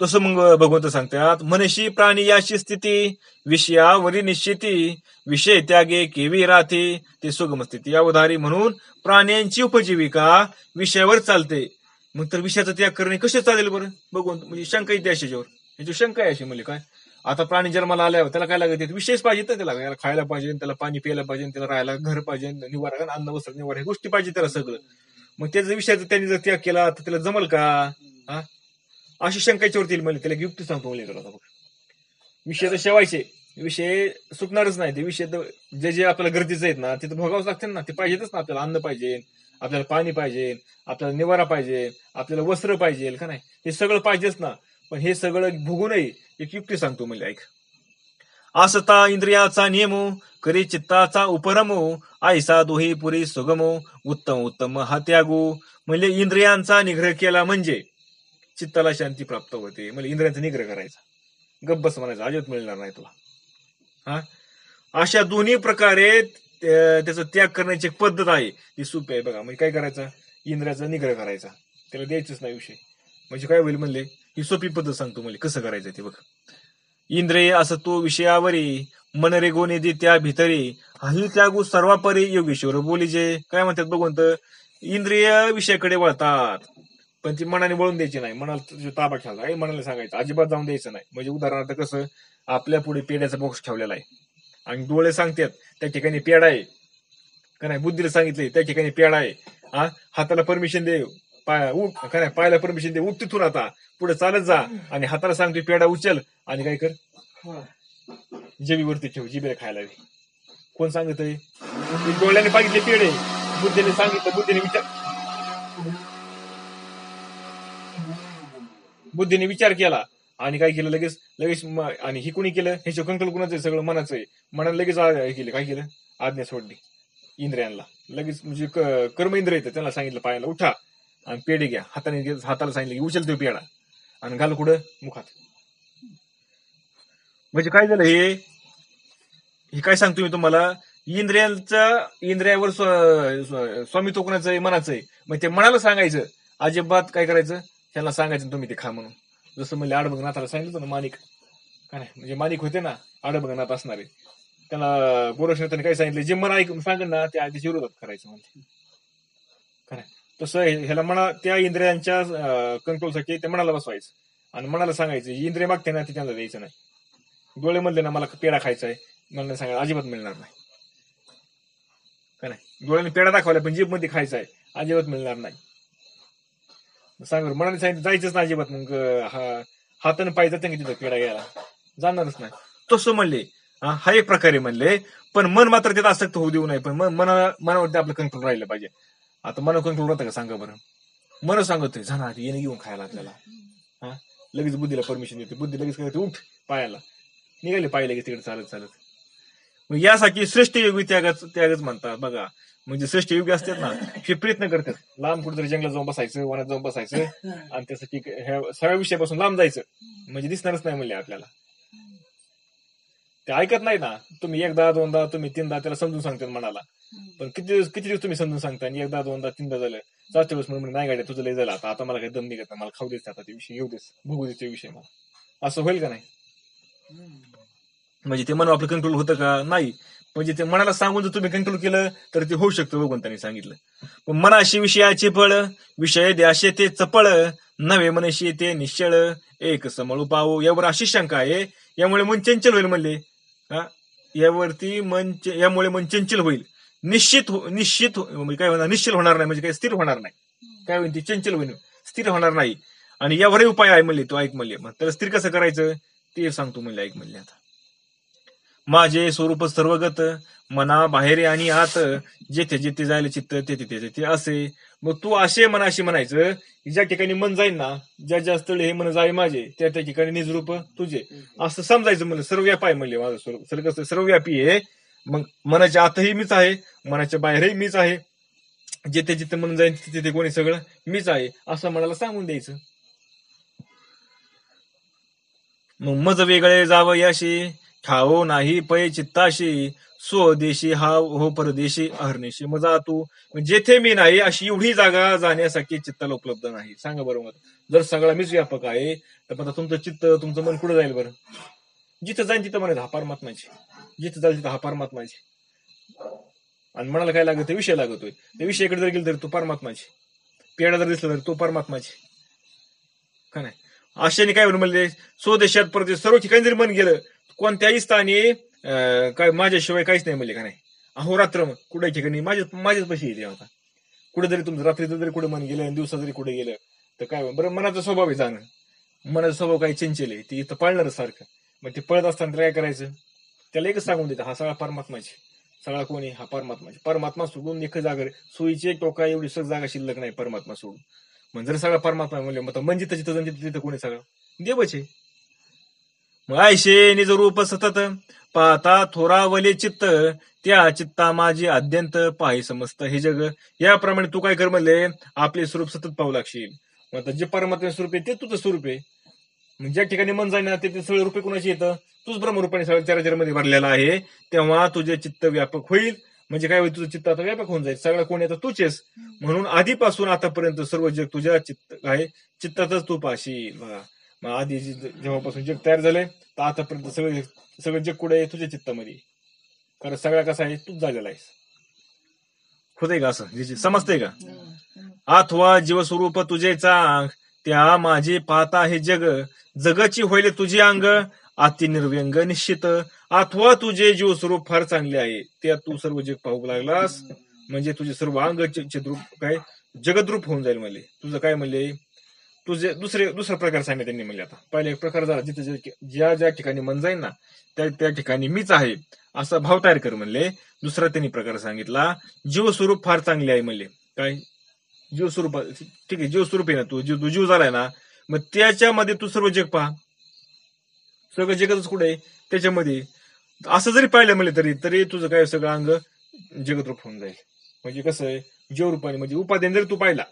तसं मग भगवंत सांगतात, मनशी प्राणी याची स्थिती, विषयावरी निश्चिती, विषय त्यागे केवी राहते, ते सुगम स्थिती अवधारी. म्हणून प्राण्यांची उपजीविका विषयावर चालते. मग तर विषयाचा त्याग करणे कसे चालेल बरं? भगवंत म्हणजे शंका येते अशाच्यावर. याची शंका आहे अशी, म्हणजे काय? आता प्राणी जन्माला आल्यावर त्याला काय लागत? विषयच पाहिजे ना त्याला. त्याला खायला पाहिजे, त्याला पाणी प्यायला पाहिजे, त्याला राहायला घर पाहिजे, निवारा, अन्न वस्त्र निवारा, ह्या गोष्टी पाहिजे त्याला सगळं. मग त्याचा विषयाचा त्यांनी जर त्याग केला तर त्याला जमल का? हा, अशी शंकाच्यावरती येईल. म्हणजे त्याला युक्ती सांगतो म्हणजे त्याला, विषय तर शेवायचे, विषय सुटणारच नाही. ते विषय जे आपल्याला गरजेचं आहेत ना, ते तर भोगावंच लागते ना. ते पाहिजेतच ना. आपल्याला अन्न पाहिजे, आपल्याला पाणी पाहिजे, आपल्याला निवारा पाहिजे, आपल्याला वस्त्र पाहिजे का नाही? हे सगळं पाहिजेच ना. पण हे सगळं भोगू नये, एक युक्ती सांगतो म्हणजे ऐक. आसता इंद्रियाचा नियमो, करी चित्ताचा उपरमो, आयसा दोही पुरी सुगमो, उत्तम उत्तम हा त्यागो. म्हणजे इंद्रियांचा निग्रह केला म्हणजे चित्ताला शांती प्राप्त होते. म्हणजे इंद्रियांचा निग्रह करायचा, गब्बस म्हणायचं, अजिबात मिळणार नाही तुला. हा, अशा दोन्ही प्रकारे त्याचा त्याग करण्याची एक पद्धत आहे, ती सोपी आहे बघा. म्हणजे काय करायचं? इंद्रियाचा निग्रह करायचा, त्याला द्यायचंच नाही विषय. म्हणजे काय होईल म्हणले? ही सोपी पद्धत सांगतो म्हणजे कसं करायचं ते बघा. इंद्रिय असं तो विषयावरी, मन रे गोनी दे त्या भितरी, हाही त्यागू सर्वापरी योगेश्वर बोलीजे. काय म्हणतात भगवंत? इंद्रिय विषयाकडे वळतात, पण ती मनाने वळून द्यायची नाही. मनाला ताबा ठेवायचा आहे, मनाला सांगायचं अजिबात जाऊन द्यायचं नाही. म्हणजे उदाहरणार्थ कसं, आपल्या पुढे पेड्याचा बॉक्स ठेवलेला आहे आणि डोळे सांगतात त्या ठिकाणी पेडा आहे का नाही, बुद्धीला सांगितलंय त्या ठिकाणी पेडा आहे. हा, हाताला परमिशन दे, उठ का नाही, पायाला परमिशन दे, उठ तिथून आता पुढे चालत जा, आणि हाताला सांगतोय पेडा उचल आणि काय कर? जिभेवरती ठेव, जिभेला खायला. कोण सांगतय? डोळ्याने बघितले पेढे, बुद्धीने सांगितलं, बुद्धीने विचार केला आणि काय केलं? लगेच लगेच आणि ही कुणी केलं? हे कंट्रोल कुणाचं आहे? सगळं मनाचं आहे. मनाला लगेच हे केलं, काय केलं? आज्ञा सोडली इंद्रियांना लगेच. म्हणजे कर्म इंद्रिय येतं, त्यांना सांगितलं पायाला उठा आणि पेढे घ्या. हाताला सांगितलं की उचल तो पेढा आणि घाल कुठं? मुखात. म्हणजे काय झालं? हे काय सांगतो मी तुम्हाला? इंद्रियावर स्वामित्व कोणाचं आहे? मनाचं आहे. मग ते मनाला सांगायचं, अजिबात काय करायचं? त्यांना सांगायचं तुम्ही ते खा म्हणून. जसं म्हणजे आडबगनाथाला सांगितलं ना, माणिक का नाही, म्हणजे माणिक होते ना आडबगनाथ असणारे, त्याला गोरक्षनाथाने काय सांगितलं? जे मन ऐकून सांगेल ना त्या त्याच्या विरोधात करायचं म्हणजे का नाही. तसं ह्याला म्हणा, त्या इंद्रियांच्या कंट्रोलसाठी त्या मनाला बसवायचं आणि मनाला सांगायचं, इंद्रिय मागते ना ते त्यांना द्यायचं नाही. डोळे म्हणले ना मला पेढा खायचा आहे, मला सांगायला अजिबात मिळणार नाही का नाही. डोळ्याने पेढा दाखवला पण जीभ मध्ये खायचा आहे, अजिबात मिळणार नाही. सांग, मनाने सांगितलं जायचंच ना अजिबात. मग हाताने पाय जाते तिथं पेढा घ्यायला, जाणारच नाही. तसं म्हणले हा एक प्रकारे म्हणले, पण मन मात्र त्यात आसक्त होऊ देऊ नये. पण मनावरती आपलं कंट्रोल राहिलं पाहिजे. आता मन कंट्रोल राहतं का सांगा बरं? मन सांगतोय जाणार येणे घेऊन खायला आपल्याला, हा लगेच बुद्धीला परमिशन देते. बुद्धी लगेच काय उठ पायाला निघाले, पाय लगेच तिकडे चालत चालत. मग यासाठी श्रेष्ठ योगी त्यागच म्हणतात बघा. म्हणजे श्रेष्ठ योगी असतात ना, हे प्रयत्न करतात लांब कुठेतरी जंगलात जाऊन बसायचं, वनात जाऊन बसायचं आणि त्यासाठी ह्या सगळ्या विषयापासून लांब जायचं. म्हणजे दिसणारच नाही म्हणले आपल्याला. ते ऐकत नाही ना. तुम्ही एकदा दोनदा तुम्ही तीनदा त्याला समजून सांगतात मनाला, पण किती दिवस तुम्ही समजून सांगता आणि एकदा दोनदा तीनदा झालं, चारच्या वेळेस म्हणून नाही गाड्या तुझं लय झालं, आता मला काही दम निघत नाही, मला खाऊ देत आता ते विषय, येऊ देस भोगू देते विषय मला, असं होईल का नाही? म्हणजे ते मन आपलं कंट्रोल होतं का? नाही. म्हणजे ते मनाला सांगून जर तुम्ही कंट्रोल केलं तर ते होऊ शकतं भगवंतांनी सांगितलं. पण मनाशी विषयाचे फळ, विषय द्याशे ते चपळ, नवे मनशी ते निश्चळ, एक समळू पाहू. यावर अशी शंका आहे, यामुळे मन चंचल होईल म्हणले. यावरती यामुळे मन चंचल होईल, निश्चित म्हणजे काय होणार, निश्चल होणार नाही, म्हणजे काय स्थिर होणार नाही. काय होईल ती चंचल होईल, स्थिर होणार नाही. आणि यावरही उपाय आहे म्हणले, तो ऐक म्हणले. मग त्याला स्थिर कसं करायचं ते सांगतो म्हणले, ऐक म्हणले. आता माझे स्वरूप सर्वगत, मना बाहेर आणि आत, जेथे जेथे जायला चित्त तेथे तेथे असे. मग तू असे मनाशी म्हणायचं, ज्या ठिकाणी मन जाईल ना, ज्या ज्या स्थळी हे मन जाय माझे, त्या त्या ठिकाणी निजरूप तुझे, असं समजायचं. म्हणलं सर्वव्यापी आहे म्हणले माझं स्वरूप, कसं सर्वव्यापी आहे. मग मनाच्या आतही मीच आहे, मनाच्या बाहेरही मीच आहे, जिथे जिथे मन जाईल तिथे तिथे कोणी सगळं मीच आहे, असं मनाला सांगून द्यायचं. मग मज वेगळे जावं याशी, ठावो नाही पै चित्ताशी, स्वदेशी हा हो परदेशी अहर्निशी. मग जा तू, जेथे मी नाही अशी एवढी जागा जाण्यासाठी चित्ताला उपलब्ध नाही. सांगा बरोबर. जर सगळा मीच व्यापक आहे तर आता तुमचं चित्त, तुमचं मन कुठं जाईल बरं? जिथं जाईल तिथं म्हणायचं हा परमात्माची, जिथं जाईल तिथं हा परमात्माची. आणि मनाला काय लागत, विषय लागतोय, त्या विषयाकडे जर गेलं तरी तो परमात्माची, पेडा जर दिसला तरी तो परमात्माची, का नाही? आशेने काय म्हणले, स्वदेशात परदेश सर्व ठिकाणी जरी मन गेलं, कोणत्याही स्थानी काय माझ्याशिवाय काहीच नाही म्हणले, का नाही? अहोरात्र कुठे ठिकाणी माझ्याच पैसे येते. आता कुठे जरी तुमचं रात्रीचं जरी कुठे मन गेलं, दिवसा जरी कुठे गेलं तर काय बरं, मनाचा स्वभाव आहे जाणं, मनाचा स्वभाव काही चंचल आहे, ती इथं पळणारच सारखं. मग ते पळत असताना काय करायचं, त्याला एकच सांगून देतं, हा सगळा परमात्माची, सगळा कोणी हा परमात्माची. परमात्मा सोडून एक जागा, सोयीची एक टोका एवढी जागा शिल्लक नाही परमात्मा सोडून. मग जर सगळा परमात्मा म्हणले, मग मन जिथं जिथं तिथं कोणी सगळं देवच आहे. मग आयशे निज रूप सतत, पाहता थोरावले चित्त, त्या चित्ता माझी अद्यंत पाहि समस्त हे जग. याप्रमाणे तू काय कर म्हणले, आपले स्वरूप सतत पाहू लागशील. मग आता जे परमात्मा स्वरूप आहे ते तुझं स्वरूप आहे. मग ज्या ठिकाणी मन जाईना ते सगळे रूपे कुणाची येतं, तूच ब्रह्मरूपाने सगळ्या चराचरामध्ये भरलेला आहे. तेव्हा तुझे चित्त व्यापक होईल. म्हणजे काय होईल, तुझं चित्त आता व्यापक होऊन जाईल, सगळं कोण येतं तूचेस. म्हणून आधीपासून आतापर्यंत सर्व जग तुझ्या आहे, चित्तातच तू पाहशील. बघा, मग आधी जेव्हापासून जग तयार झालंय तर आतापर्यंत सगळं जग कुठे आहे, तुझ्या चित्तामध्ये. कारण सगळा कसा आहे, तूच झालेला आहेस. होतंय का असं, समजतंय का? अथवा जीवस्वरूप तुझे चांग, त्या माझे पाहता हे जग, जगाची होईल तुझी अंग, अति निर्व्यंग निश्चित. अथवा तुझे जीवस्वरूप फार चांगले आहे, त्या तू सर्व जग पाहू लागलास, म्हणजे तुझे सर्व अंग चिद्रूप काय जगद्रूप होऊन जाईल. म्हणले तुझं काय म्हणले, तुझे दुसरा प्रकार सांगितले त्यांनी. म्हणले आता पहिला एक प्रकार झाला, जिथे ज्या ज्या ठिकाणी मन जाईल ना त्या ठिकाणी मीच आहे असा भाव तयार कर म्हणले. दुसरा त्यांनी प्रकार सांगितला, जीवस्वरूप फार चांगले आहे. म्हणले काय जीवस्वरूप, ठीक आहे जीवस्वरूप आहे ना तू, जीव झालाय ना, मग त्याच्यामध्ये तू सर्व जग पहा, सगळं जगतच कुठे त्याच्यामध्ये. असं जरी पाहिलं म्हणले तरी तुझं काय सगळं अंग जगद्रूप होऊन जाईल. म्हणजे कसं आहे, जीवरूपाने म्हणजे उपाधीन जरी तू पाहिला,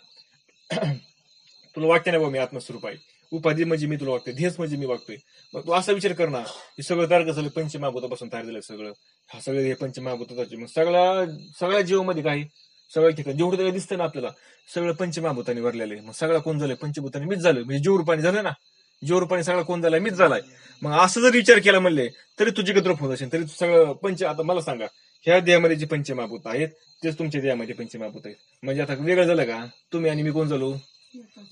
तुला वाटते ना बा मी आत्मस्वरूप आहे, उपाधी म्हणजे मी तुला वागते, ध्येस म्हणजे मी वागतोय. मग तू असा विचार कर ना, हे सगळं तयार कसं पंचमहाभूतापासून तयार झालं सगळं, हा सगळं हे पंचमहाभूताचे. मग सगळ्या जीवामध्ये काही सगळ्या ठिकाणी जेवढं त्याला दिसतं ना आपल्याला, सगळं पंचमहाभूताने भरलेलं आहे. मग सगळं कोण झालंय, पंचभूताने मीच झालं, म्हणजे जीवरूपाने झालं ना, जीवरूपाने सगळं कोण झालाय, मीच झालाय. मग असं जर विचार केला म्हणले तरी तुझी जगद्रूप होत असेल, तरी सगळं आता मला सांगा, ह्या देहामध्ये जे पंचमहाभूत आहेत तेच तुमच्या देहामध्ये पंचमहाभूत आहेत. म्हणजे आता वेगळं झालं का, तुम्ही आणि मी कोण झालो,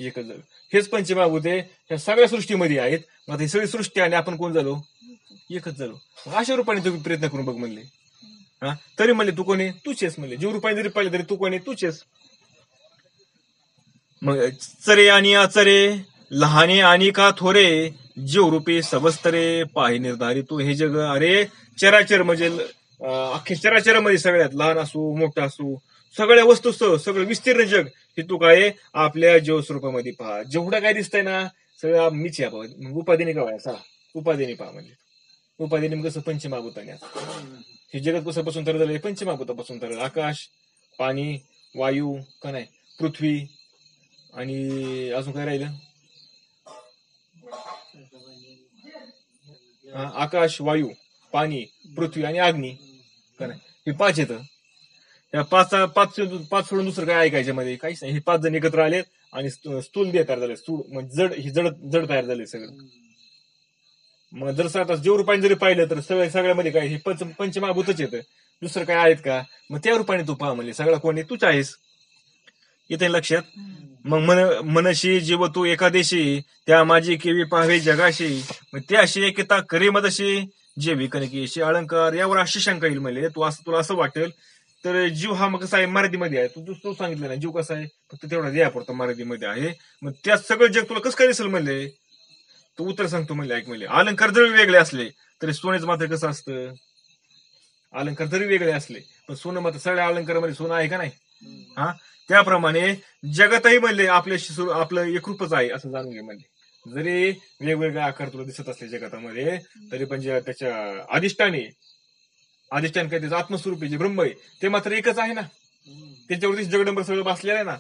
एकच झालं. हेच पंचमहाभूत आहे, ह्या सगळ्या सृष्टीमध्ये आहेत. मग ही सगळी सृष्टी आणि आपण कोण झालो, एकच झालो. अशा रूपाने तुम्ही प्रयत्न करून बघ म्हणले. तरी म्हणले तू कोणी, तूचेस. म्हणले जीव रूपाने जरी पाहिले तरी तू कोणी, तूचेस. मग चरे आणि अचरे, लहाने आणि का थोरे, जीवरूपी सबस्तरे पाहि निर्धारी तू हे जग अरे चराचर म्हणजे अख्ख्या चराचरामध्ये सगळ्यात लहान असू मोठा असू सगळ्या वस्तू सगळं विस्तीर्ण जग हे तू काय आपल्या जीवस्वरूपामध्ये पहा. जेवढं काय दिसतंय ना सगळं मीच या उपाधीने का व्हायचा उपाधीने पहा म्हणजे उपाधीने कसं पंचमहाभूताने हे जगत कसापासून तयार झालं पंचमहाभूतापासून तयार आकाश पाणी वायू का नाही पृथ्वी आणि अजून काय राहिलं आकाश वायू पाणी पृथ्वी आणि अग्नी का नाही हे पाच येतं. या पाच सोडून दुसरं काय ऐकायच्या मध्ये काहीच नाही. हे पाच जण एकत्र आलेत आणि स्थूल देह तयार झाले स्थूल म्हणजे जड ही जड तयार झाले सगळं. मग जर आता जीव रूपाने जरी पाहिलं तर सगळ्यामध्ये काय हे पंचमहाभूतच येतं दुसरं काय आहेत का. मग त्या रूपाने तू पहा म्हणजे सगळा कोणी तूच आहेस येते लक्षात. मग मनशी जीव तू एकादेशी त्या माझी केवी पाहावे जगाशी मग त्याशी एकेता करे मदशी जे विकणकीशी अलंकार यावर अशी शंका येईल म्हणजे तुला असं वाटेल तर जीव हा मग कसा आहे मराठीमध्ये आहे तू सांगितलं ना जीव कसा आहे फक्त तेवढा देहापुरता मराठीमध्ये आहे. मग त्यात सगळं जग तुला कसं काय दिसेल म्हणले तू उत्तर सांगतो म्हणले ऐक म्हणले अलंकार जरी वेगळे असले तरी सोन्याचं मात्र कसं असतं अलंकार जरी वेगळे असले पण सोनं मात्र सगळ्या अलंकारामध्ये सोनं आहे का नाही. हा त्याप्रमाणे जगतही म्हणले आपल्याशी आपलं एकरूपच आहे असं जाणून घे म्हणले. जरी वेगवेगळे आकार तुला दिसत असले जगतामध्ये तरी पण जे त्याच्या अधिष्ठान काय त्याचं आत्मस्वरूपी जे ब्रह्म आहे ते मात्र एकच आहे ना. त्याच्यावरती जगडंबर सगळं बसलेलं आहे ना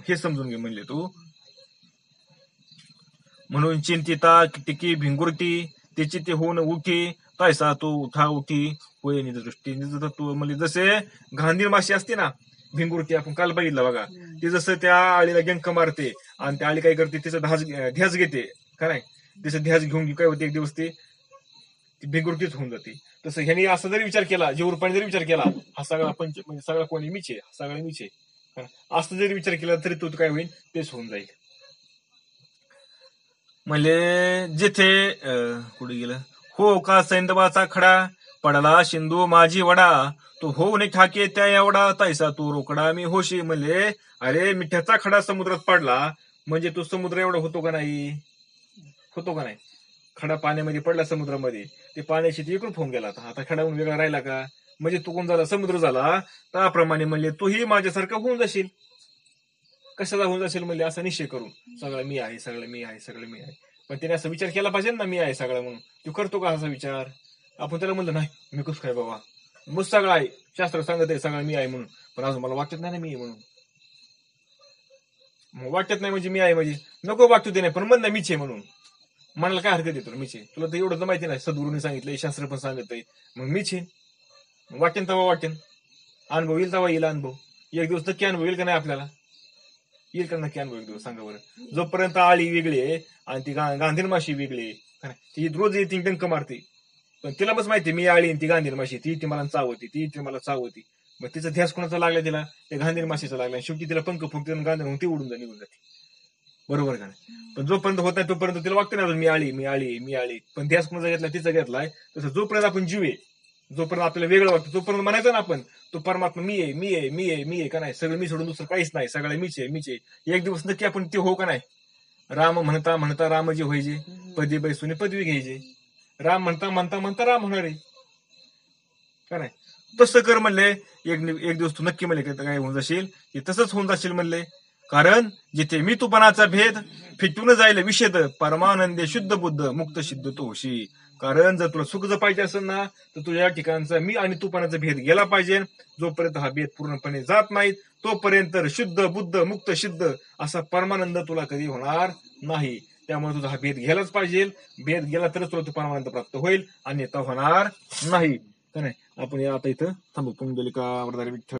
हे समजून घे म्हणले तू. म्हणून चिंतिता टिकी भिंगुरटी त्याची ते होऊन उठी तैसा तो उठा उठी होय निजदृष्टी निजतत्व म्हणजे जसे घांदीर माशी असते ना भिंगुरटी आपण काल बघितलं बघा ती जसं त्या आळीला गंक मारते आणि त्या आळी काय करते तिचं ध्यास घेते का नाही तिचं ध्यास घेऊन काय होते एक दिवस ती भिंगुरटीच होऊन जाते. तसं ह्यांनी असा जरी विचार केला जीवरूपाने जरी विचार केला हा सगळा म्हणजे सगळा कोणी मीचे हा सगळा मीचे असं जरी विचार केला तरी तो काय होईल तेच होऊन जाईल. म्हणजे जिथे कुठे गेलं हो का सैंदवाचा खडा पडला सिंधू माझी वडा तो होऊ नये ठाके त्या एवढा तैसा तू रोकडा मी होशी म्हणले अरे मिठ्याचा खडा समुद्रात पडला म्हणजे तो समुद्र एवढा होतो का नाही खडा पाण्यामध्ये पडला समुद्रामध्ये ते पाण्याशी ते एकरूप होऊन गेला आता खडाहून वेगळा राहिला का म्हणजे तू कोण झाला समुद्र झाला त्याप्रमाणे म्हणले तूही माझ्यासारखा होऊन जाशील. कशाला होऊन जाशील म्हणले असा निश्चय करून सगळं मी आहे सगळं मी आहे सगळं मी आहे. पण त्याने असा विचार केला पाहिजे ना मी आहे सगळं म्हणून तू करतो का असा विचार. आपण त्याला म्हणलं नाही मी कसं काय बाबा मग सगळं आहे शास्त्र सांगत आहे सगळं मी आहे म्हणून पण अजून मला वाटत नाही ना मी आहे म्हणून. मग वाटत नाही म्हणजे मी आहे म्हणजे नको वाटतो ते नाही पण म्हण ना मीच आहे म्हणून मनाला काय हरकत येतो मीच आहे. तुला तर एवढं तर माहिती नाही सद्गुरूंनी सांगितलंय शास्त्र पण सांगत आहे मग मीच आहे वाटेन तेव्हा वाटेन अनुभव येईल तेव्हा येईल अनुभव एक दिवस नक्की अनुभव येईल का नाही आपल्याला येईल का नक्की अनुभव एक दिवस सांगा बरं. जोपर्यंत आळी वेगळी आहे आणि ती गांधीर माशी वेगळी आहे ती रोज येते डंक मारते पण तिला बस माहिती मी आळी ती गांधीर माशी ती मला चावती ती मला चावती मग तिचा ध्यास कोणाचा लागला तिला त्या गांधीर माशीचा लागला शेवटी तिला पंख फुंकते गांधीर म्हणून ती उडून निघून जाते बरोबर का नाही. पण जोपर्यंत होत नाही तोपर्यंत तिला वाटतं ना मी आळी पण ध्यास कोणाचा घेतला तिचा घेतलाय तसं जोपर्यंत आपण जीव आहे जोपर्यंत आपल्याला वेगळं वाटतं तोपर्यंत म्हणायचं ना आपण तो परमात्मा मी आहे का नाही सगळं मी सोडून दुसरं काहीच नाही सगळं मीच आहे. एक दिवस नक्की आपण ते हो का नाही. राम म्हणता म्हणता रामजी व्हायचे पदी बैसून पदवी घ्यायचे राम म्हणता राम होणार आहे का नाही. तसं कर म्हणले एक दिवस तू नक्की म्हणले काय होऊन जाशील की तसंच होऊन जाशील म्हणले. कारण जिथे मी तुपणाचा भेद फिटून जाईल विषेद परमानंदे शुद्ध बुद्ध मुक्त सिद्ध तो होशी. कारण जर तुला सुख जपायचे असेल ना तर तुझ्या ठिकाणचा मी आणि तुपणाचा भेद गेला पाहिजे. जोपर्यंत हा भेद पूर्णपणे जात नाही तोपर्यंत शुद्ध बुद्ध मुक्त सिद्ध असा परमानंद तुला कधी होणार नाही. त्यामुळे तुझा हा भेद गेलाच पाहिजे. भेद गेला तरच तुला तो परमानंद प्राप्त होईल अन्यथा होणार नाही. का नाही. आपण आता इथं थांबू पुंडलिका वरदारी विठ्ठल